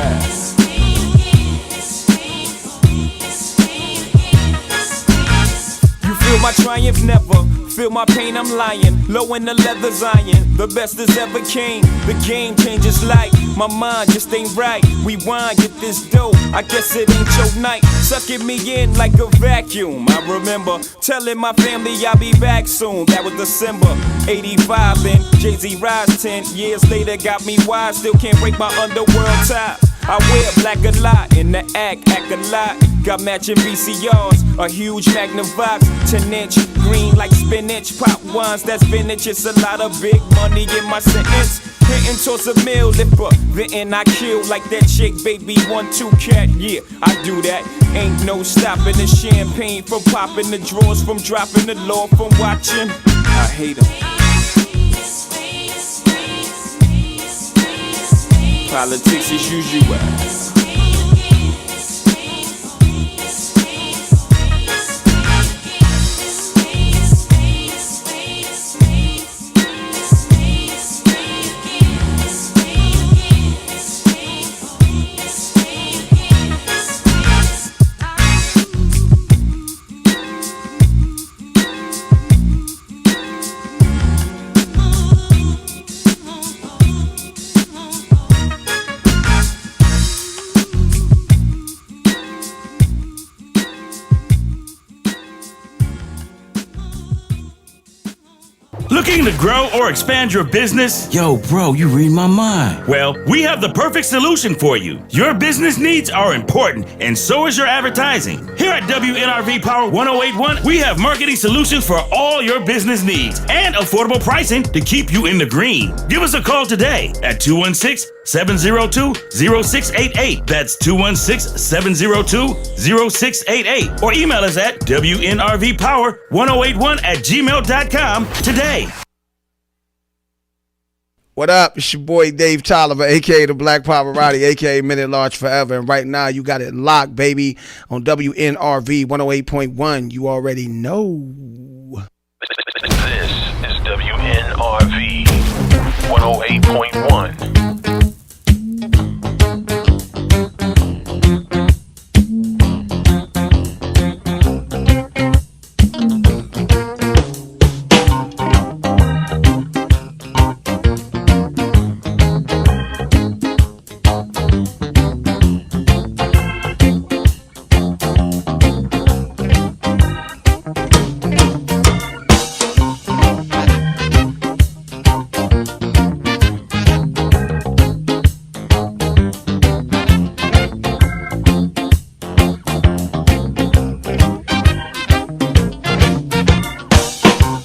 Speaker 1: Feel my triumph, never feel my pain, I'm lying. Low in the leather's iron, the best that's ever came. The game changes like my mind just ain't right. Rewind, get this dope, I guess it ain't your night. Sucking me in like a vacuum. I remember telling my family I'll be back soon. That was December 85, and Jay-Z rise 10 years later got me wise. Still can't break my underworld tie. I wear black a lot, in the act a lot. Got matching VCRs, a huge Magnavox, 10-inch, green like spinach. Pop ones, that's vintage, it's a lot of big money in my sentence. Hitting towards a meal, lipper, venting I kill like that chick, baby, 1-2 cat, yeah, I do that. Ain't no stopping the champagne from popping, the drawers from dropping, the law from watching. I hate 'em. Politics as usual.
Speaker 6: Looking to grow or expand your business?
Speaker 7: Yo, bro, you read my mind.
Speaker 6: Well, we have the perfect solution for you. Your business needs are important, and so is your advertising. Here at WNRV Power 1081, we have marketing solutions for all your business needs and affordable pricing to keep you in the green. Give us a call today at 216-702-0688. That's 216-702-0688. Or email us at WNRVPower1081 at gmail.com today.
Speaker 8: What up? It's your boy Dave Tolliver, a.k.a. the Black Pavarotti, a.k.a. Minute Large Forever. And right now, you got it locked, baby, on WNRV 108.1. You already know.
Speaker 5: This is WNRV 108.1.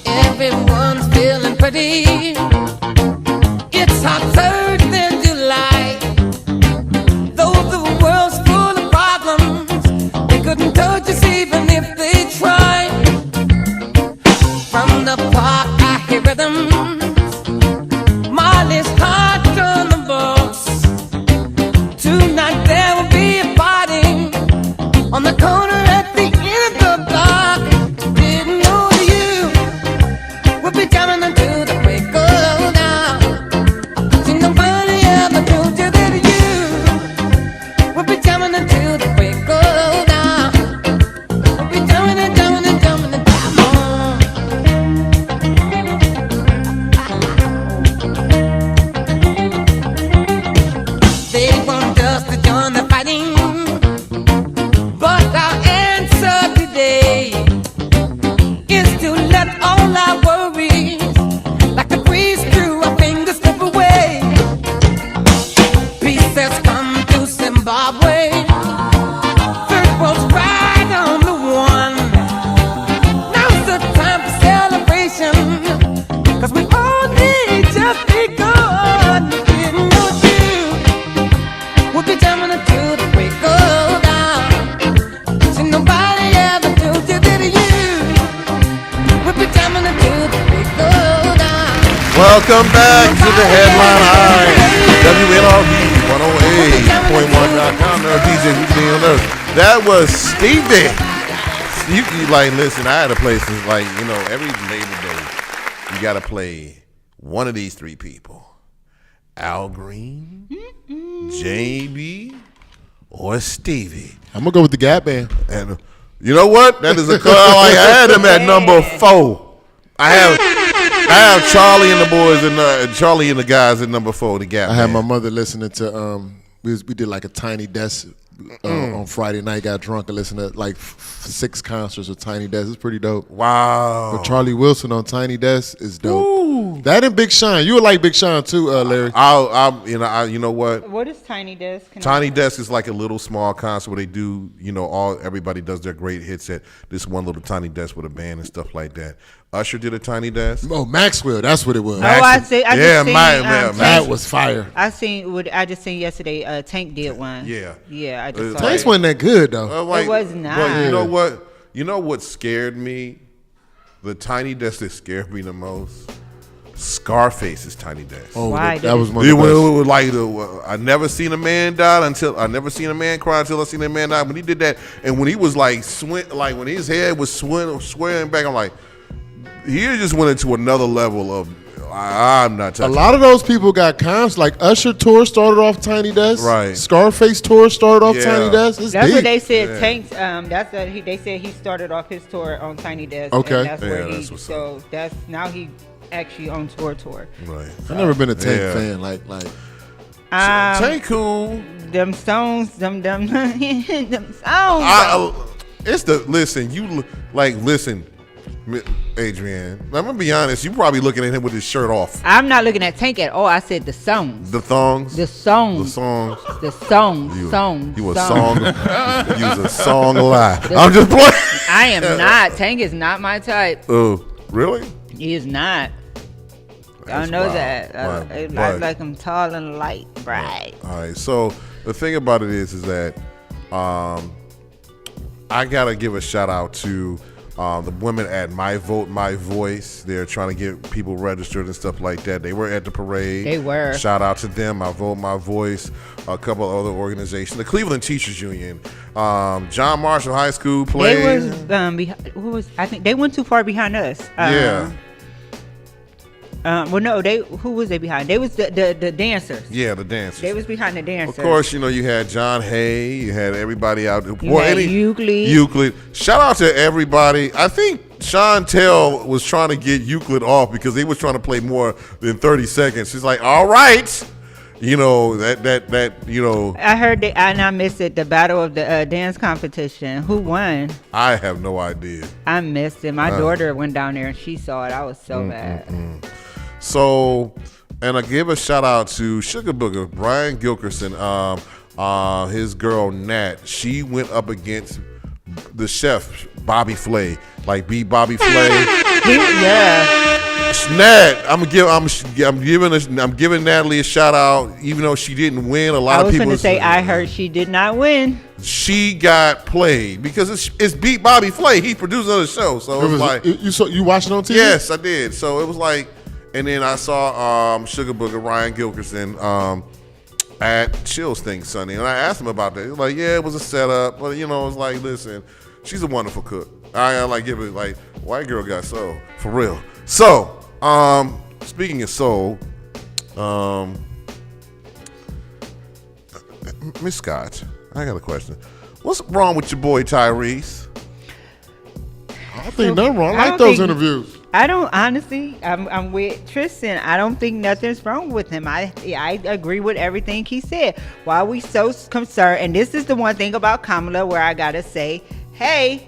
Speaker 9: Everyone's feeling pretty. It's hotter than July. Though the world's full of problems, they couldn't touch us even if they tried. From the park, I hear rhythms. Molly's hot on the box. Tonight there will be a party on the corner at the end of the block. Didn't know you would be coming until the break of dawn. See, nobody ever told you that you would be coming until the break of dawn. Would be coming and coming and coming and come on. They want us to join the fighting, but our answer today is to let all our worries, like a breeze through our fingers, slip away. Peace has come to Zimbabwe. Third world's right on the one. Now's the time for celebration, 'cause we all need just begun. Didn't know you would be jamming until the break of dawn. See, nobody ever told you that you would be jamming until the break of dawn.
Speaker 2: Welcome back to the headline eye. WNRV 108.1.com. DJ Weekly on Earth. That was Stevie. You like listen, I had to play some every Labor Day you gotta play one of these three people. Al Green, JB, or Stevie.
Speaker 4: I'm gonna go with the Gap Band.
Speaker 2: And you know what? That is a call. I had him at number 4. I have Charlie and the boys and Charlie and the guys at number 4. The Gap.
Speaker 4: I had my
Speaker 2: Band.
Speaker 4: mother listening to we did like a Tiny Desk on Friday night. Got drunk and listened to like 6 concerts of Tiny Desk. It's pretty dope.
Speaker 2: Wow.
Speaker 4: But Charlie Wilson on Tiny Desk is dope. That and Big Sean. You would like Big Sean too, Larry.
Speaker 2: You know what?
Speaker 3: What is Tiny Desk?
Speaker 2: Tiny Desk is like a little small concert where they do, everybody does their great hits at this one little tiny desk with a band and stuff like that. Usher did a Tiny Desk.
Speaker 4: Oh, Maxwell. That's what it was.
Speaker 3: Oh, I see. I just seen,
Speaker 4: that was fire.
Speaker 3: I just seen yesterday. Tank did one.
Speaker 2: Yeah.
Speaker 3: Yeah. I just saw
Speaker 4: Tanks
Speaker 3: it.
Speaker 4: wasn't that good though.
Speaker 3: It was not.
Speaker 2: But you know what? You know what scared me? The Tiny Desk that scared me the most. Scarface's Tiny Desk.
Speaker 4: Oh,
Speaker 3: Why
Speaker 4: that was one
Speaker 2: It
Speaker 4: of the best.
Speaker 2: was like I never seen a man cry until I seen a man die. When he did that, and when he was like when his head was swearing back, I'm like, he just went into another level of I'm not touching.
Speaker 4: A lot of those people got comps. Like Usher tour started off Tiny Desk.
Speaker 2: Right.
Speaker 4: Scarface tour started off Tiny Desk. It's
Speaker 3: That's
Speaker 4: deep.
Speaker 3: what they said. Tanks. They said he started off his tour on Tiny Desk.
Speaker 4: Okay.
Speaker 3: And that's where
Speaker 2: that's what's
Speaker 3: so that's now he actually on tour.
Speaker 2: Right.
Speaker 4: I've never been a Tank fan. Like
Speaker 2: Tank cool.
Speaker 3: Them songs, them songs.
Speaker 2: Listen, Adrian. I'm gonna be honest. You probably looking at him with his shirt off.
Speaker 3: I'm not looking at Tank at all. I said the songs.
Speaker 2: The thongs.
Speaker 3: The songs.
Speaker 2: The songs.
Speaker 3: The songs.
Speaker 2: You a
Speaker 3: songs.
Speaker 2: song. You was a song lie. I'm just playing.
Speaker 3: I am not. Tank is not my type.
Speaker 2: Oh, really?
Speaker 3: He is not. I
Speaker 2: That's
Speaker 3: know
Speaker 2: wild.
Speaker 3: that. I like him tall and light, bright.
Speaker 2: All right. So the thing about it is that I gotta give a shout out to The women at My Vote, My Voice, they're trying to get people registered and stuff like that. They were at the parade.
Speaker 3: They were.
Speaker 2: Shout out to them. My Vote, My Voice, a couple of other organizations. The Cleveland Teachers Union. John Marshall High School played.
Speaker 3: Who was? I think they went too far behind us.
Speaker 2: Yeah.
Speaker 3: Well, no, who was they behind? They was the dancers.
Speaker 2: Yeah, the dancers.
Speaker 3: They was behind the dancers.
Speaker 2: Of course, you had John Hay, you had everybody out there.
Speaker 3: You had Euclid.
Speaker 2: Euclid. Shout out to everybody. I think Chantel was trying to get Euclid off because they was trying to play more than 30 seconds. She's like, all right.
Speaker 3: I heard and I missed it. The battle of the dance competition. Who won?
Speaker 2: I have no idea.
Speaker 3: I missed it. My daughter went down there and she saw it. I was so mad.
Speaker 2: So, and I give a shout out to Sugar Booger, Brian Gilkerson, his girl Nat. She went up against the chef Bobby Flay, like beat Bobby Flay. Nat, I'm giving Natalie a shout out, even though she didn't win. A lot of people.
Speaker 3: I was going to say I heard she did not win.
Speaker 2: She got played because it's beat Bobby Flay. He produced another show, so it was like
Speaker 4: you watched it on TV.
Speaker 2: Yes, I did. So it was like. And then I saw Sugar Booger, Ryan Gilkerson, at Chills Thing Sunday. And I asked him about that. He was like, yeah, it was a setup. But, it was like, listen, she's a wonderful cook. I like give it like, white girl got soul. For real. So, speaking of soul, Miss Scott, I got a question. What's wrong with your boy Tyrese?
Speaker 4: I think nothing wrong. I like those interviews.
Speaker 3: I don't honestly. I'm with Tristan. I don't think nothing's wrong with him. I agree with everything he said. Why are we so concerned? And this is the one thing about Kamala where I gotta say, hey,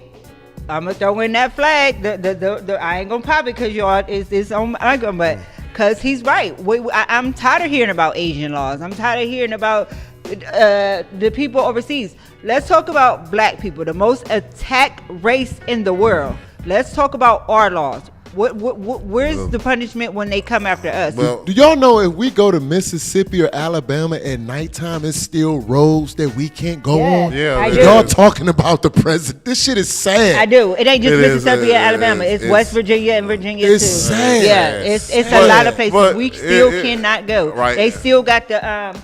Speaker 3: I'm gonna throw in that flag. I ain't gonna pop it because y'all is on. But because he's right. I'm tired of hearing about Asian laws. I'm tired of hearing about the people overseas. Let's talk about black people, the most attacked race in the world. Let's talk about our laws. Where's the punishment when they come after us?
Speaker 4: Well, do y'all know if we go to Mississippi or Alabama at nighttime, it's still roads that we can't go on?
Speaker 2: Yeah,
Speaker 4: y'all talking about the president. This shit is sad.
Speaker 3: I do. It ain't just Mississippi or Alabama. It's West Virginia and Virginia too.
Speaker 4: It's sad.
Speaker 3: Yeah, it's a lot of places we still cannot go.
Speaker 2: Right.
Speaker 3: They still got the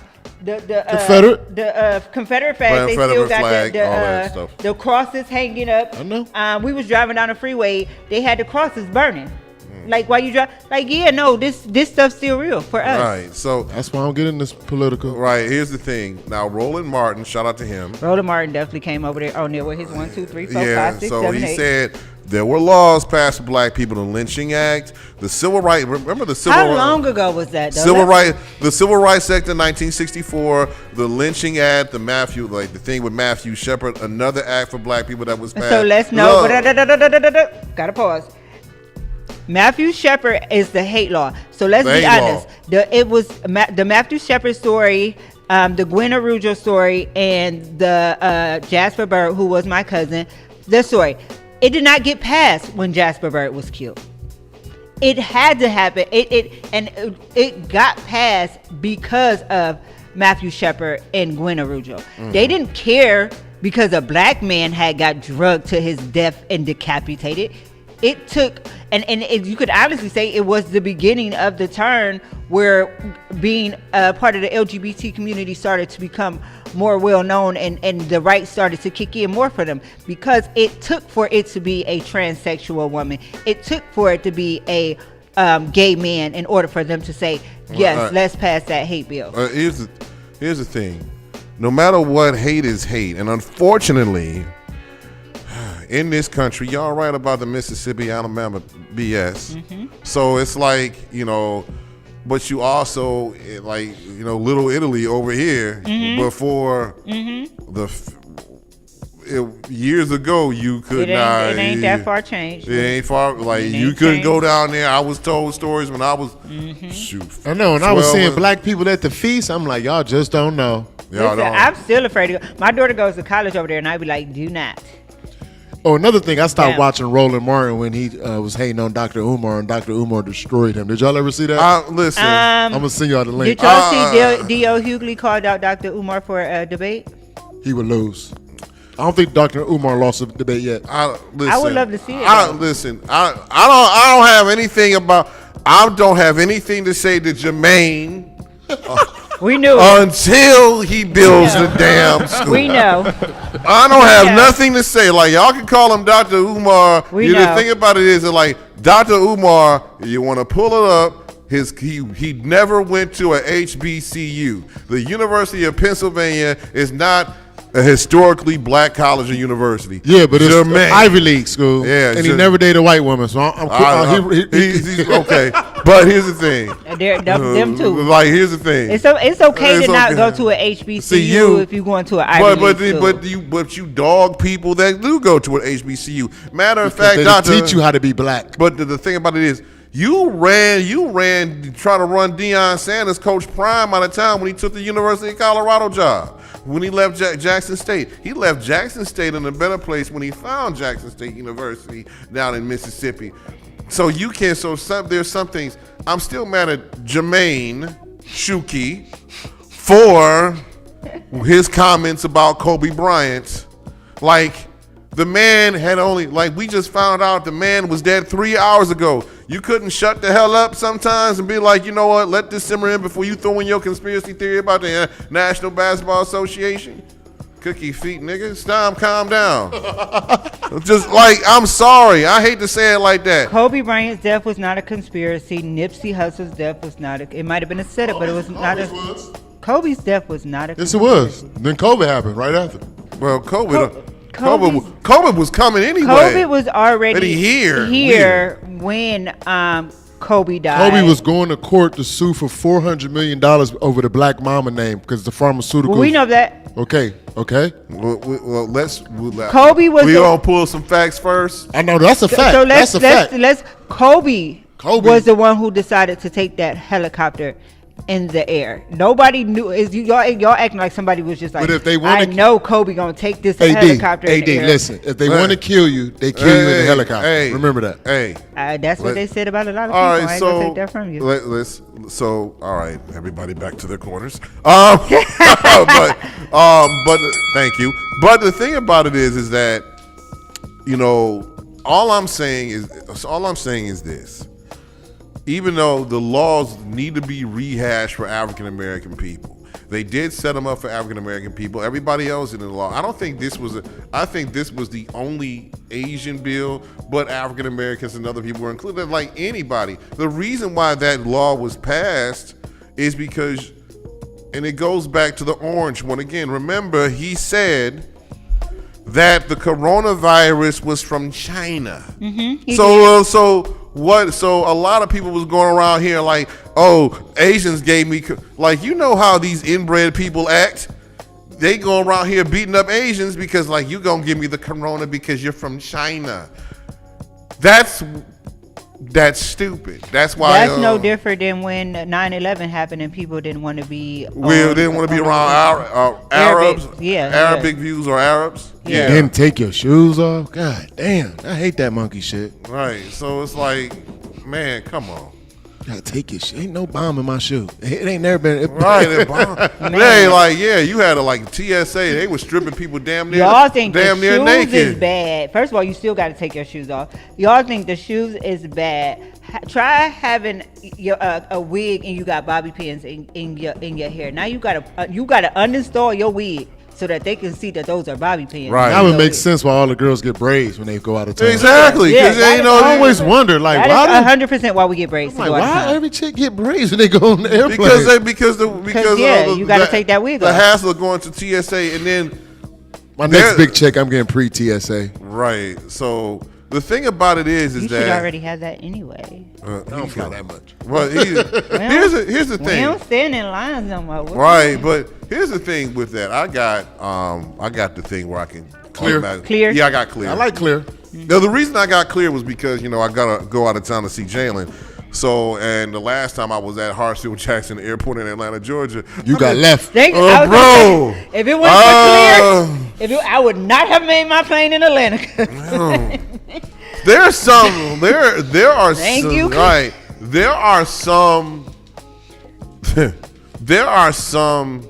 Speaker 3: Confederate flag. They still got the crosses hanging up.
Speaker 4: I know.
Speaker 3: We was driving down the freeway. They had the crosses burning. Like while you drive, this stuff's still real for us.
Speaker 2: Right. So
Speaker 4: that's why I'm getting this political.
Speaker 2: Right. Here's the thing. Now, Roland Martin, shout out to him.
Speaker 3: Roland Martin definitely came over there on there with his 1, 2, 3, 4, 5, 6, 7, 8.
Speaker 2: So he said there were laws passed for black people, the Lynching Act, the Civil Rights. Remember the Civil Rights?
Speaker 3: How long ago was that?
Speaker 2: The Civil Rights Act in 1964, the Lynching Act, the thing with Matthew Shepard, another act for black people that was passed.
Speaker 3: So let's know. Gotta pause. Matthew Shepard is the hate law. So let's be honest. It was the Matthew Shepard story, the Gwen Arujo story, and the Jasper Bird, who was my cousin. The story. It did not get passed when Jasper Bird was killed. It had to happen. It got passed because of Matthew Shepard and Gwen Arujo. They didn't care because a black man had got drugged to his death and decapitated. It took, you could honestly say it was the beginning of the turn where being a part of the LGBT community started to become more well known and the rights started to kick in more for them, because it took for it to be a transsexual woman. It took for it to be a gay man in order for them to say, yes, let's pass that hate bill.
Speaker 2: Here's the thing. No matter what, hate is hate. And unfortunately, in this country, y'all right about the Mississippi, Alabama BS. So it's like, but you also Little Italy over here before years ago you could not.
Speaker 3: It ain't that far changed.
Speaker 2: It ain't far. You couldn't go down there. I was told stories when I was
Speaker 4: I know, and I was seeing black people at the feast. I'm like, y'all just don't know.
Speaker 3: Listen, I'm still afraid to go. My daughter goes to college over there, and I'd be like, do not.
Speaker 4: Oh, another thing, I stopped watching Roland Martin when he was hating on Dr. Umar, and Dr. Umar destroyed him. Did y'all ever see that?
Speaker 2: Listen,
Speaker 4: I'm going to send y'all the link.
Speaker 3: Did y'all see D.O. Hughley called out Dr. Umar for a debate?
Speaker 4: He would lose. I don't think Dr. Umar lost the debate yet.
Speaker 2: Listen,
Speaker 3: I would love to see it,
Speaker 2: I don't have anything to say to Jermaine
Speaker 3: We knew.
Speaker 2: until he builds the damn school.
Speaker 3: We know.
Speaker 2: I don't have
Speaker 3: know.
Speaker 2: nothing to say. Like, y'all can call him Dr. Umar.
Speaker 3: We
Speaker 2: The
Speaker 3: know.
Speaker 2: thing about it is that, like, Dr. Umar, you want to pull it up. He never went to a HBCU. The University of Pennsylvania is not a historically black college or university.
Speaker 4: Yeah, but it's an
Speaker 2: Jermaine.
Speaker 4: Ivy League school.
Speaker 2: Yeah,
Speaker 4: and he never dated a white woman, so I'm cool.
Speaker 2: He's okay. But here's the thing.
Speaker 3: Them too.
Speaker 2: Like, here's the thing.
Speaker 3: It's okay
Speaker 2: It's
Speaker 3: to not
Speaker 2: okay.
Speaker 3: go to a HBCU if you're going to an Ivy League school.
Speaker 2: But you dog people that do go to an HBCU. Matter of
Speaker 4: Because
Speaker 2: fact,
Speaker 4: they
Speaker 2: Doctor,
Speaker 4: teach you how to be black.
Speaker 2: But the thing about it is, you ran, try to run Deion Sanders, Coach Prime, out of town when he took the University of Colorado job. When he left Jackson State, he left Jackson State in a better place when he found Jackson State University down in Mississippi. So you can. There's some things. I'm still mad at Jermaine Shuki for his comments about Kobe Bryant. Like, the man had only, like, we just found out the man was dead 3 hours ago. You couldn't shut the hell up sometimes and be like, you know what, let this simmer in before you throw in your conspiracy theory about the National Basketball Association? Cookie feet, nigga. Stop, calm down. Just, like, I'm sorry. I hate to say it like that.
Speaker 3: Kobe Bryant's death was not a conspiracy. Nipsey Hussle's death was not it might have been a setup, but it was not a. Kobe's death was not a
Speaker 4: Yes, it
Speaker 3: conspiracy.
Speaker 4: was. Then COVID happened right after.
Speaker 2: Well, COVID was coming anyway.
Speaker 3: COVID was already
Speaker 2: here
Speaker 3: when Kobe died.
Speaker 4: Kobe was going to court to sue for $400 million over the Black Mama name because the pharmaceuticals.
Speaker 3: Well, we know that.
Speaker 4: Okay.
Speaker 2: Well,
Speaker 3: Kobe was.
Speaker 2: We gonna pull some facts first.
Speaker 4: I know that's a fact.
Speaker 3: So
Speaker 4: that's a fact.
Speaker 3: let's. Kobe was the one who decided to take that helicopter in the air. Nobody knew. Y'all acting like somebody was just like.
Speaker 4: But if they want
Speaker 3: I know Kobe gonna take this helicopter in the air.
Speaker 4: Listen, if they want to kill you, they kill you in the helicopter. Remember that.
Speaker 2: Hey,
Speaker 3: that's what they said about a lot of people.
Speaker 2: all
Speaker 3: I
Speaker 2: right,
Speaker 3: ain't
Speaker 2: so
Speaker 3: gonna take that from you.
Speaker 2: all right, everybody back to their corners. But thank you. But the thing about it is that, you know, all I'm saying is this. Even though the laws need to be rehashed for African American people, they did set them up for African American people. Everybody else in the law, I think this was the only Asian bill, but African Americans and other people were included, like anybody. The reason why that law was passed is because, and it goes back to the orange one again. Remember, he said that the coronavirus was from China.
Speaker 3: Mm-hmm.
Speaker 2: So a lot of people was going around here like, oh, Asians gave me, like, you know how these inbred people act? They go around here beating up Asians because, like, you gonna give me the corona because you're from China. That's stupid. That's why.
Speaker 3: That's no different than when 9/11 happened and people didn't want to be.
Speaker 2: Didn't want to be around Arabs. Arabic views or Arabs. Yeah.
Speaker 4: Didn't take your shoes off. God damn, I hate that monkey shit.
Speaker 2: Right. So it's like, man, come on.
Speaker 4: Gotta take your shit. Ain't no bomb in my shoe. It ain't never been.
Speaker 2: Right. They like, yeah, you had TSA. They were stripping people damn near.
Speaker 3: Y'all think
Speaker 2: damn
Speaker 3: the
Speaker 2: near
Speaker 3: shoes
Speaker 2: naked.
Speaker 3: is bad. First of all, you still got to take your shoes off. Y'all think the shoes is bad. Try having a wig and you got bobby pins in your hair. Now you gotta uninstall your wig so that they can see that those are bobby pins.
Speaker 2: Right.
Speaker 4: That would make sense why all the girls get braids when they go out of town.
Speaker 2: Exactly. Because
Speaker 4: I always wonder, like,
Speaker 3: that is 100% why we get braids.
Speaker 4: Like, why every chick get braids when they go on the airplane?
Speaker 2: Because
Speaker 3: you got to take that wig off.
Speaker 2: The hassle of going to TSA and then
Speaker 4: my next big check, I'm getting pre-TSA.
Speaker 2: Right. So the thing about it is
Speaker 3: you
Speaker 2: that
Speaker 3: should already have that anyway.
Speaker 4: I don't fly that much.
Speaker 2: Well, here's the thing.
Speaker 3: We don't stand in lines no more.
Speaker 2: Right, but here's the thing with that. I got the thing where I can
Speaker 3: Clear.
Speaker 2: Yeah, I got clear.
Speaker 4: I like clear.
Speaker 2: Now, the reason I got clear was because, you know, I gotta go out of town to see Jalen. So, and the last time I was at Hartsfield Jackson Airport in Atlanta, Georgia,
Speaker 4: you got left.
Speaker 2: Bro.
Speaker 3: If it wasn't for clear, I would not have made my plane in Atlanta.
Speaker 2: There are some. There are
Speaker 3: Thank
Speaker 2: some.
Speaker 3: you.
Speaker 2: Right. There are some. There are some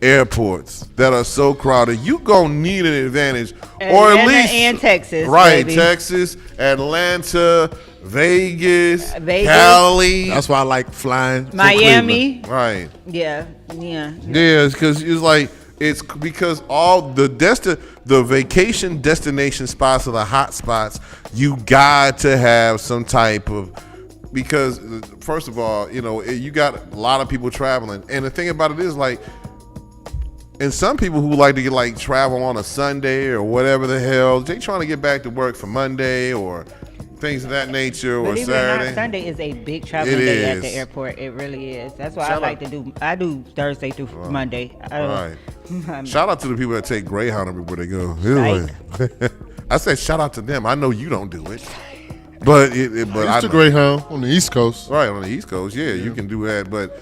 Speaker 2: airports that are so crowded, you gonna need an advantage, or at
Speaker 3: Atlanta
Speaker 2: least
Speaker 3: and Texas,
Speaker 2: right?
Speaker 3: baby.
Speaker 2: Texas, Atlanta, Vegas,
Speaker 3: Vegas.
Speaker 2: Cali,
Speaker 4: That's why I like flying. from
Speaker 3: Miami.
Speaker 2: right?
Speaker 3: Yeah.
Speaker 2: Yeah, because it's like it's because all the vacation destination spots are the hot spots. You got to have some type of, because first of all, you know, you got a lot of people traveling, and the thing about it is like, and some people who like to get like travel on a Sunday or whatever the hell, they trying to get back to work for Monday or things of that nature, or
Speaker 3: Believe it or
Speaker 2: Saturday.
Speaker 3: not, Sunday is a big traveling
Speaker 2: It
Speaker 3: day at
Speaker 2: is.
Speaker 3: the airport. It really is. That's why
Speaker 2: Shout
Speaker 3: I like to do. I do Thursday through Monday.
Speaker 2: Right. Shout out to the people that take Greyhound everywhere they go. I said shout out to them. I know you don't do it, but
Speaker 4: I
Speaker 2: I
Speaker 4: used to
Speaker 2: know.
Speaker 4: Greyhound on the East Coast.
Speaker 2: Right, on the East Coast, yeah, you can do that, but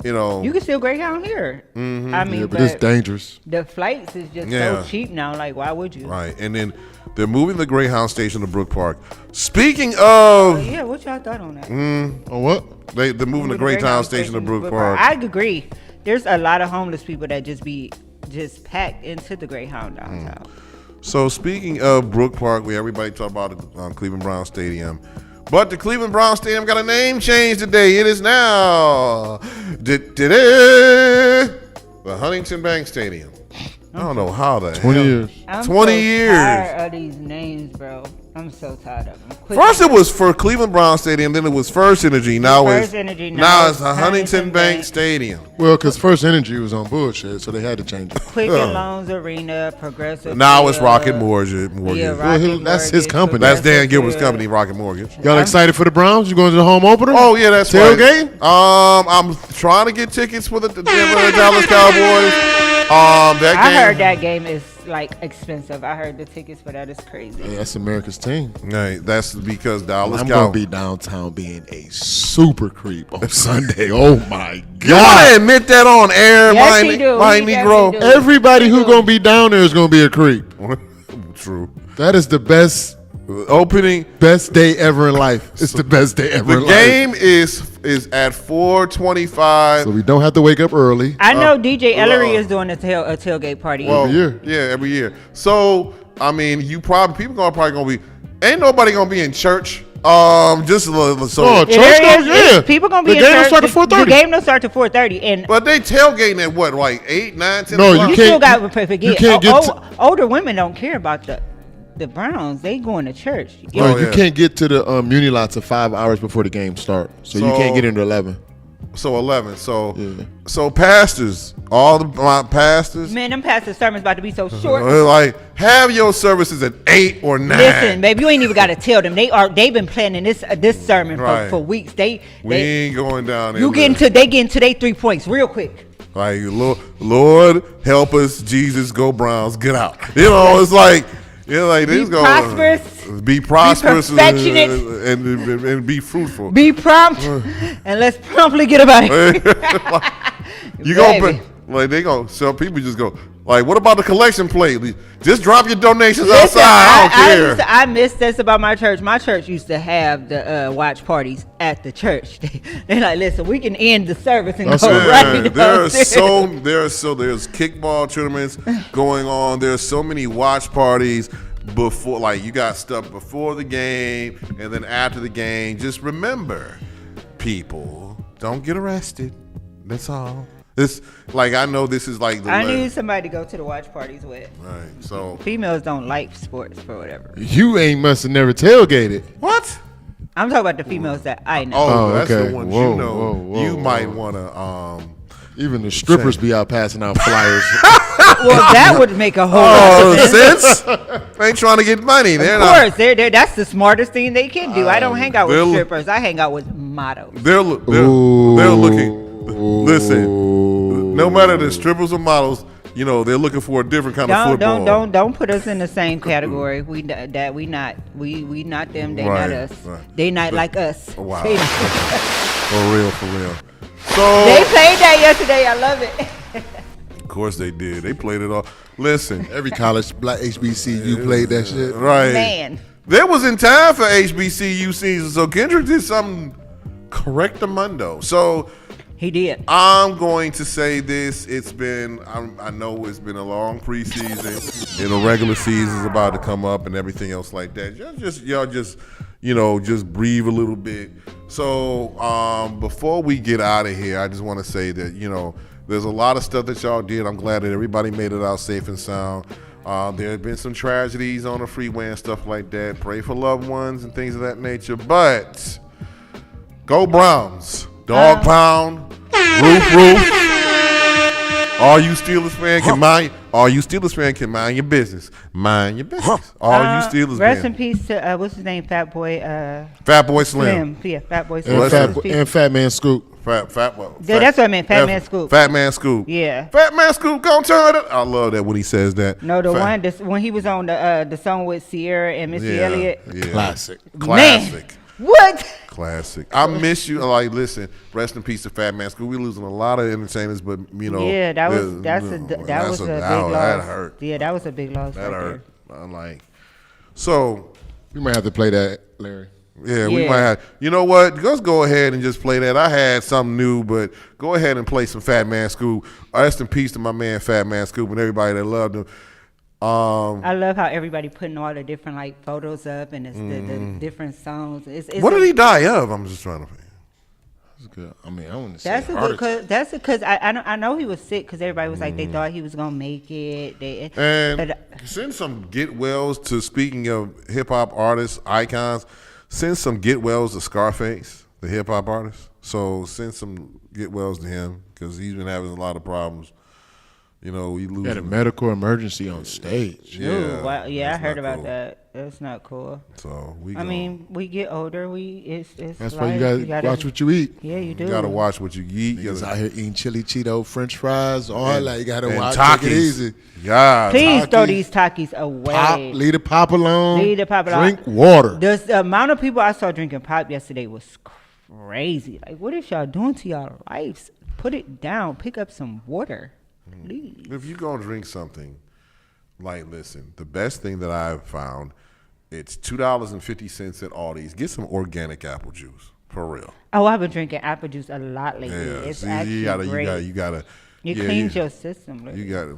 Speaker 2: you know,
Speaker 3: You can still Greyhound here.
Speaker 2: Mm-hmm.
Speaker 3: I mean,
Speaker 4: Yeah, but it's dangerous.
Speaker 3: the flights is just
Speaker 2: Yeah.
Speaker 3: so cheap now. Like, why would you?
Speaker 2: right, and then they're moving the Greyhound station to Brook Park. Speaking of,
Speaker 3: Yeah, what y'all thought on that?
Speaker 4: On what?
Speaker 2: they're moving the Greyhound station to Brook Park.
Speaker 3: I agree. There's a lot of homeless people that just packed into the Greyhound downtown.
Speaker 2: So speaking of Brook Park, where everybody talk about the Cleveland Brown Stadium, but the Cleveland Brown Stadium got a name change today. It is now the Huntington Bank Stadium. I don't know how the
Speaker 4: 20
Speaker 2: hell.
Speaker 4: years.
Speaker 3: I'm
Speaker 2: 20
Speaker 3: so
Speaker 2: years.
Speaker 3: tired of these names, bro. I'm so tired of them. Quit
Speaker 2: First it was for Cleveland Brown Stadium, then it was First Energy. Now
Speaker 3: First
Speaker 2: it's
Speaker 3: Energy,
Speaker 2: now
Speaker 3: now
Speaker 2: it's
Speaker 3: it's
Speaker 2: the Huntington
Speaker 3: Huntington
Speaker 2: Bank
Speaker 3: Bank.
Speaker 2: Stadium.
Speaker 4: Well, because First Energy was on bullshit, so they had to change it.
Speaker 3: Quicken Loans Arena, Progressive.
Speaker 2: Now it's
Speaker 3: Field.
Speaker 2: Rocket Mortgage.
Speaker 3: Yeah,
Speaker 4: Well,
Speaker 3: Rocket
Speaker 4: that's his
Speaker 3: Mortgage,
Speaker 4: company.
Speaker 2: That's Dan
Speaker 3: Progressive
Speaker 2: Gilbert's
Speaker 3: Field.
Speaker 2: company, Rocket Mortgage.
Speaker 4: Y'all excited for the Browns? You going to the home opener?
Speaker 2: Oh yeah, that's
Speaker 4: Tailgate?
Speaker 2: right. I'm trying to get tickets for the Dallas Cowboys. That
Speaker 3: I
Speaker 2: game.
Speaker 3: heard that game is like expensive. I heard the tickets for that is crazy.
Speaker 4: Hey, that's America's team.
Speaker 2: Right, that's because Dallas
Speaker 4: I'm
Speaker 2: Cowboys.
Speaker 4: going to be downtown being a super creep on Sunday. Oh, my
Speaker 2: You want
Speaker 4: God.
Speaker 2: to admit that on air,
Speaker 3: Yes,
Speaker 2: my,
Speaker 3: he do.
Speaker 2: my
Speaker 3: He
Speaker 2: Negro?
Speaker 3: definitely do.
Speaker 4: Everybody who going to be down there is going to be a creep.
Speaker 2: True.
Speaker 4: That is the best
Speaker 2: Opening.
Speaker 4: day ever in life. It's the best day ever
Speaker 2: The
Speaker 4: in life.
Speaker 2: game is at 4:25.
Speaker 4: So we don't have to wake up early.
Speaker 3: I know DJ Ellery is doing a tailgate party.
Speaker 2: Well,
Speaker 4: Every year.
Speaker 2: Yeah, every year. So I mean, people probably gonna be. Ain't nobody gonna be in church. Just so.
Speaker 4: Oh,
Speaker 3: Yeah,
Speaker 4: church
Speaker 3: there
Speaker 4: goes,
Speaker 3: is-
Speaker 4: yeah.
Speaker 3: people gonna
Speaker 4: The
Speaker 3: be
Speaker 4: game
Speaker 3: in
Speaker 4: don't
Speaker 3: church.
Speaker 4: start at
Speaker 3: The
Speaker 4: 4:30.
Speaker 3: game don't start to 4:30, and
Speaker 2: But they tailgating at what, like 8, 9, 10
Speaker 4: No,
Speaker 2: o'clock?
Speaker 3: you
Speaker 4: can't-
Speaker 3: still got to forget.
Speaker 4: you can't get to-
Speaker 3: older women don't care about the Browns. They going to church.
Speaker 4: No,
Speaker 2: Oh,
Speaker 4: you
Speaker 2: yeah.
Speaker 4: can't get to the Muni lot till 5 hours before the game start. So you
Speaker 2: So-
Speaker 4: can't get into 11.
Speaker 2: So 11. So
Speaker 4: Yeah.
Speaker 2: so pastors, my pastors,
Speaker 3: Man, them pastor sermons about to be so short.
Speaker 2: like have your services at 8 or 9.
Speaker 3: Listen, baby, you ain't even got to tell them. They've been planning this sermon
Speaker 2: Right.
Speaker 3: for weeks.
Speaker 2: We
Speaker 3: They
Speaker 2: ain't going down there.
Speaker 3: you
Speaker 2: with
Speaker 3: getting
Speaker 2: that.
Speaker 3: to they getting to their 3 points real quick.
Speaker 2: Like Lord help us, Jesus, go Browns, get out. You know, it's like this go
Speaker 3: prosperous,
Speaker 2: be prosperous,
Speaker 3: be perfectionate.
Speaker 2: and be fruitful.
Speaker 3: Be prompt, and let's promptly get about it.
Speaker 2: You gonna
Speaker 3: Baby.
Speaker 2: like they gonna some people just go like, what about the collection plate? Just drop your donations
Speaker 3: Listen,
Speaker 2: outside. I don't care.
Speaker 3: I miss this about my church. My church used to have the watch parties at the church. They're like, listen, we can end the service and
Speaker 4: That's
Speaker 3: go
Speaker 4: it.
Speaker 3: right
Speaker 2: there's kickball tournaments going on. There's so many watch parties before, like you got stuff before the game and then after the game. Just remember, people, don't get arrested. That's all. This like I know this is like the
Speaker 3: I need somebody to go to the watch parties with.
Speaker 2: right. So
Speaker 3: Females don't like sports for whatever.
Speaker 4: You ain't must have never tailgated.
Speaker 2: what?
Speaker 3: I'm talking about the females that I know.
Speaker 2: Oh,
Speaker 4: Oh,
Speaker 2: that's
Speaker 4: okay.
Speaker 2: the ones
Speaker 4: Whoa,
Speaker 2: you know.
Speaker 4: whoa, whoa,
Speaker 2: you might
Speaker 4: whoa.
Speaker 2: want to
Speaker 4: Even the strippers be out passing out flyers.
Speaker 3: Well, that would make a whole lot
Speaker 2: Oh,
Speaker 3: of sense.
Speaker 2: since they ain't trying to get money. They're
Speaker 3: Of
Speaker 2: not.
Speaker 3: course, that's the smartest thing they can do. I don't hang out with
Speaker 2: they'll-
Speaker 3: strippers. I hang out with models.
Speaker 2: They're looking. Listen, no matter the strippers or models, you know they're looking for a different kind of football.
Speaker 3: Don't put us in the same category. We not them. They
Speaker 2: Right,
Speaker 3: not us.
Speaker 2: right.
Speaker 3: They not like us.
Speaker 2: Wow.
Speaker 3: They,
Speaker 2: For real. So
Speaker 3: they played that yesterday. I love it.
Speaker 2: of course they did. They played it all. Listen,
Speaker 4: Every college, black HBCU played that shit.
Speaker 2: right?
Speaker 3: Man.
Speaker 2: There was in time for HBCU season, so Kendrick did something correctamundo. So
Speaker 3: He did.
Speaker 2: I'm going to say this. I know it's been a long preseason. And the regular season is about to come up and everything else like that. Y'all just breathe a little bit. So before we get out of here, I just want to say that, there's a lot of stuff that y'all did. I'm glad that everybody made it out safe and sound. There have been some tragedies on the freeway and stuff like that. Pray for loved ones and things of that nature. But go Browns. Dog pound. Roof. All you Steelers fans can mind your business. Mind your business. All you Steelers
Speaker 3: Rest
Speaker 2: fans.
Speaker 3: in peace to what's his name? Fat Boy
Speaker 2: Slim.
Speaker 3: Yeah, Fat Boy
Speaker 2: And
Speaker 3: Slim.
Speaker 4: And Fat Man Scoop.
Speaker 3: That's what I meant. Fat Man Scoop.
Speaker 2: Fat Man Scoop.
Speaker 3: Yeah.
Speaker 2: Fat Man Scoop, gonna turn it. I love that when he says that.
Speaker 3: No, when he was on the song with Sierra and Missy Elliott.
Speaker 2: Yeah.
Speaker 4: Classic.
Speaker 3: Man, what?
Speaker 2: Classic. I miss you. Like, listen, rest in peace to Fat Man Scoop. We're losing a lot of entertainers, but
Speaker 3: Yeah, that was a big loss.
Speaker 2: That hurt.
Speaker 3: Yeah, that was a big loss.
Speaker 2: That
Speaker 3: right
Speaker 2: hurt. I'm like, so
Speaker 4: We might have to play that, Larry.
Speaker 2: yeah, we might have. You know what? Let's go ahead and just play that. I had something new, but go ahead and play some Fat Man Scoop. Rest in peace to my man Fat Man Scoop and everybody that loved him.
Speaker 3: I love how everybody putting all the different photos up and it's the different songs.
Speaker 2: What did he die of? I'm just trying to think.
Speaker 4: That's good. I mean, I want to say
Speaker 3: That's because I know he was sick because everybody was like they thought he was gonna make it.
Speaker 2: And send some get wells to, speaking of hip hop artists, icons, send some get wells to Scarface, the hip hop artist. So send some get wells to him because he's been having a lot of problems. We lose.
Speaker 4: had a medical emergency on stage.
Speaker 2: Yeah,
Speaker 3: Ooh, wow. Yeah, I heard about
Speaker 2: cool.
Speaker 3: that. That's not cool.
Speaker 2: So we
Speaker 3: get older. It's
Speaker 4: That's
Speaker 3: life.
Speaker 4: why you gotta watch what you eat.
Speaker 3: Yeah, you do.
Speaker 2: You gotta watch what you eat.
Speaker 4: Niggas out here eating chili Cheeto, French fries, all that. You gotta
Speaker 2: and
Speaker 4: watch.
Speaker 2: Takis.
Speaker 4: Take it easy.
Speaker 2: Yeah.
Speaker 3: Please throw
Speaker 4: Takis.
Speaker 3: these Takis away.
Speaker 4: Leave the pop alone.
Speaker 3: Leave the pop alone.
Speaker 4: Drink water.
Speaker 3: The amount of people I saw drinking pop yesterday was crazy. Like, what is y'all doing to y'all lives? Put it down. Pick up some water. Please.
Speaker 2: If you're gonna drink something, listen, the best thing that I've found, it's $2.50 at Aldi's. Get some organic apple juice for real.
Speaker 3: Oh, I've been drinking apple juice a lot lately.
Speaker 2: Yeah,
Speaker 3: It's actually great.
Speaker 2: you gotta.
Speaker 3: It cleans your system.
Speaker 2: You got it.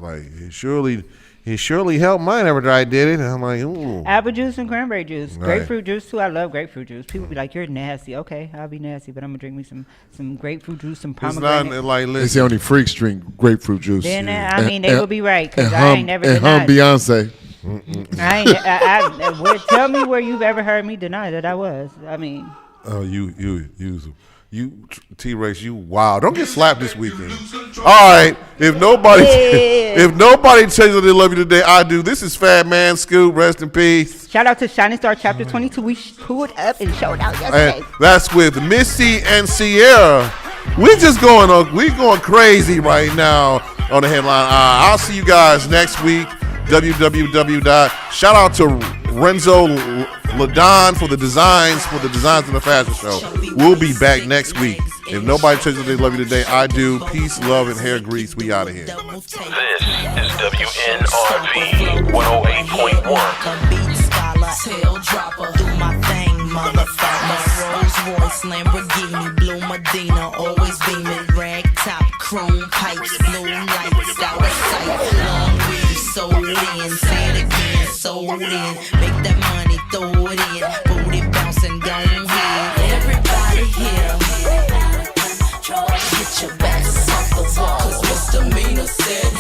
Speaker 2: It surely helped mine after I did it. And I'm like, ooh.
Speaker 3: Apple juice and cranberry juice.
Speaker 2: Right.
Speaker 3: Grapefruit juice too. I love grapefruit juice. People be like, "You're nasty." Okay, I'll be nasty, but I'm gonna drink me some grapefruit juice, some
Speaker 2: It's
Speaker 3: pomegranate.
Speaker 2: not like,
Speaker 4: They
Speaker 2: listen.
Speaker 4: say only freaks drink grapefruit juice.
Speaker 3: Then they will be right because
Speaker 4: and
Speaker 3: I ain't never
Speaker 4: and
Speaker 3: denied.
Speaker 4: Beyonce.
Speaker 3: Tell me where you've ever heard me deny that I was. I mean,
Speaker 2: Oh, you T-Rex, you wow! Don't get slapped this weekend. All right, if nobody tells you they love you today, I do. This is Fat Man Scoop. Rest in peace.
Speaker 3: shout out to Shining Star Chapter 22. We pulled up and showed out yesterday.
Speaker 2: And that's with Missy and Sierra. We going crazy right now on the headline. I'll see you guys next week. Shout out to Renzo Ladon for the designs in the fashion show. We'll be back next week. If nobody tells you they love you today, I do. Peace, love, and hair grease. We out of here.
Speaker 5: This is WNRV 108.1.
Speaker 10: Tail dropper, do my thing, motherfucker. Rolls Royce, Lamborghini, Blue Medina, always beaming, rag top, chrome pipes, blue lights, out of sight. Long weed, sold in, say it again, sold in. Make that money, throw it in, booty bouncing, don't hit. Everybody here, get your backs off the wall, 'cause misdemeanor said.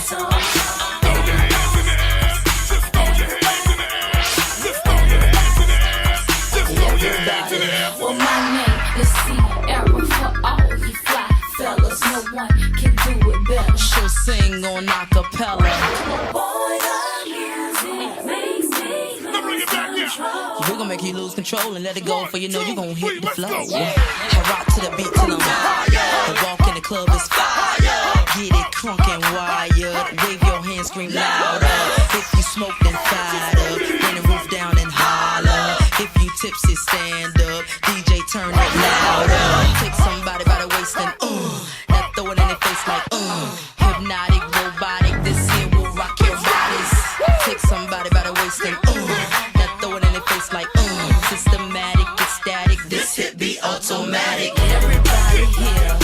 Speaker 11: Well, my name is Sierra for all you fly fellas. No one can do it better.
Speaker 10: She'll sing on acapella.
Speaker 11: Boy, the music makes me lose control.
Speaker 10: We're gonna make you lose control and let it go, for you know you're gonna hit the flow. I rock to the beat till I'm high. The walk in the club is fire. Get it crunk and wired. Wave your hands, scream louder. If you smoke, then fired up. Bring the roof down and holler. If you tipsy, stand up. DJ, turn it louder. Take somebody by the waist and now throw it in their face like hypnotic, robotic. This here will rock your bodies. Take somebody by the waist and now throw it in their face like systematic, ecstatic. This hit be automatic. Everybody here.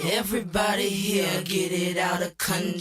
Speaker 10: Everybody here get it out of control.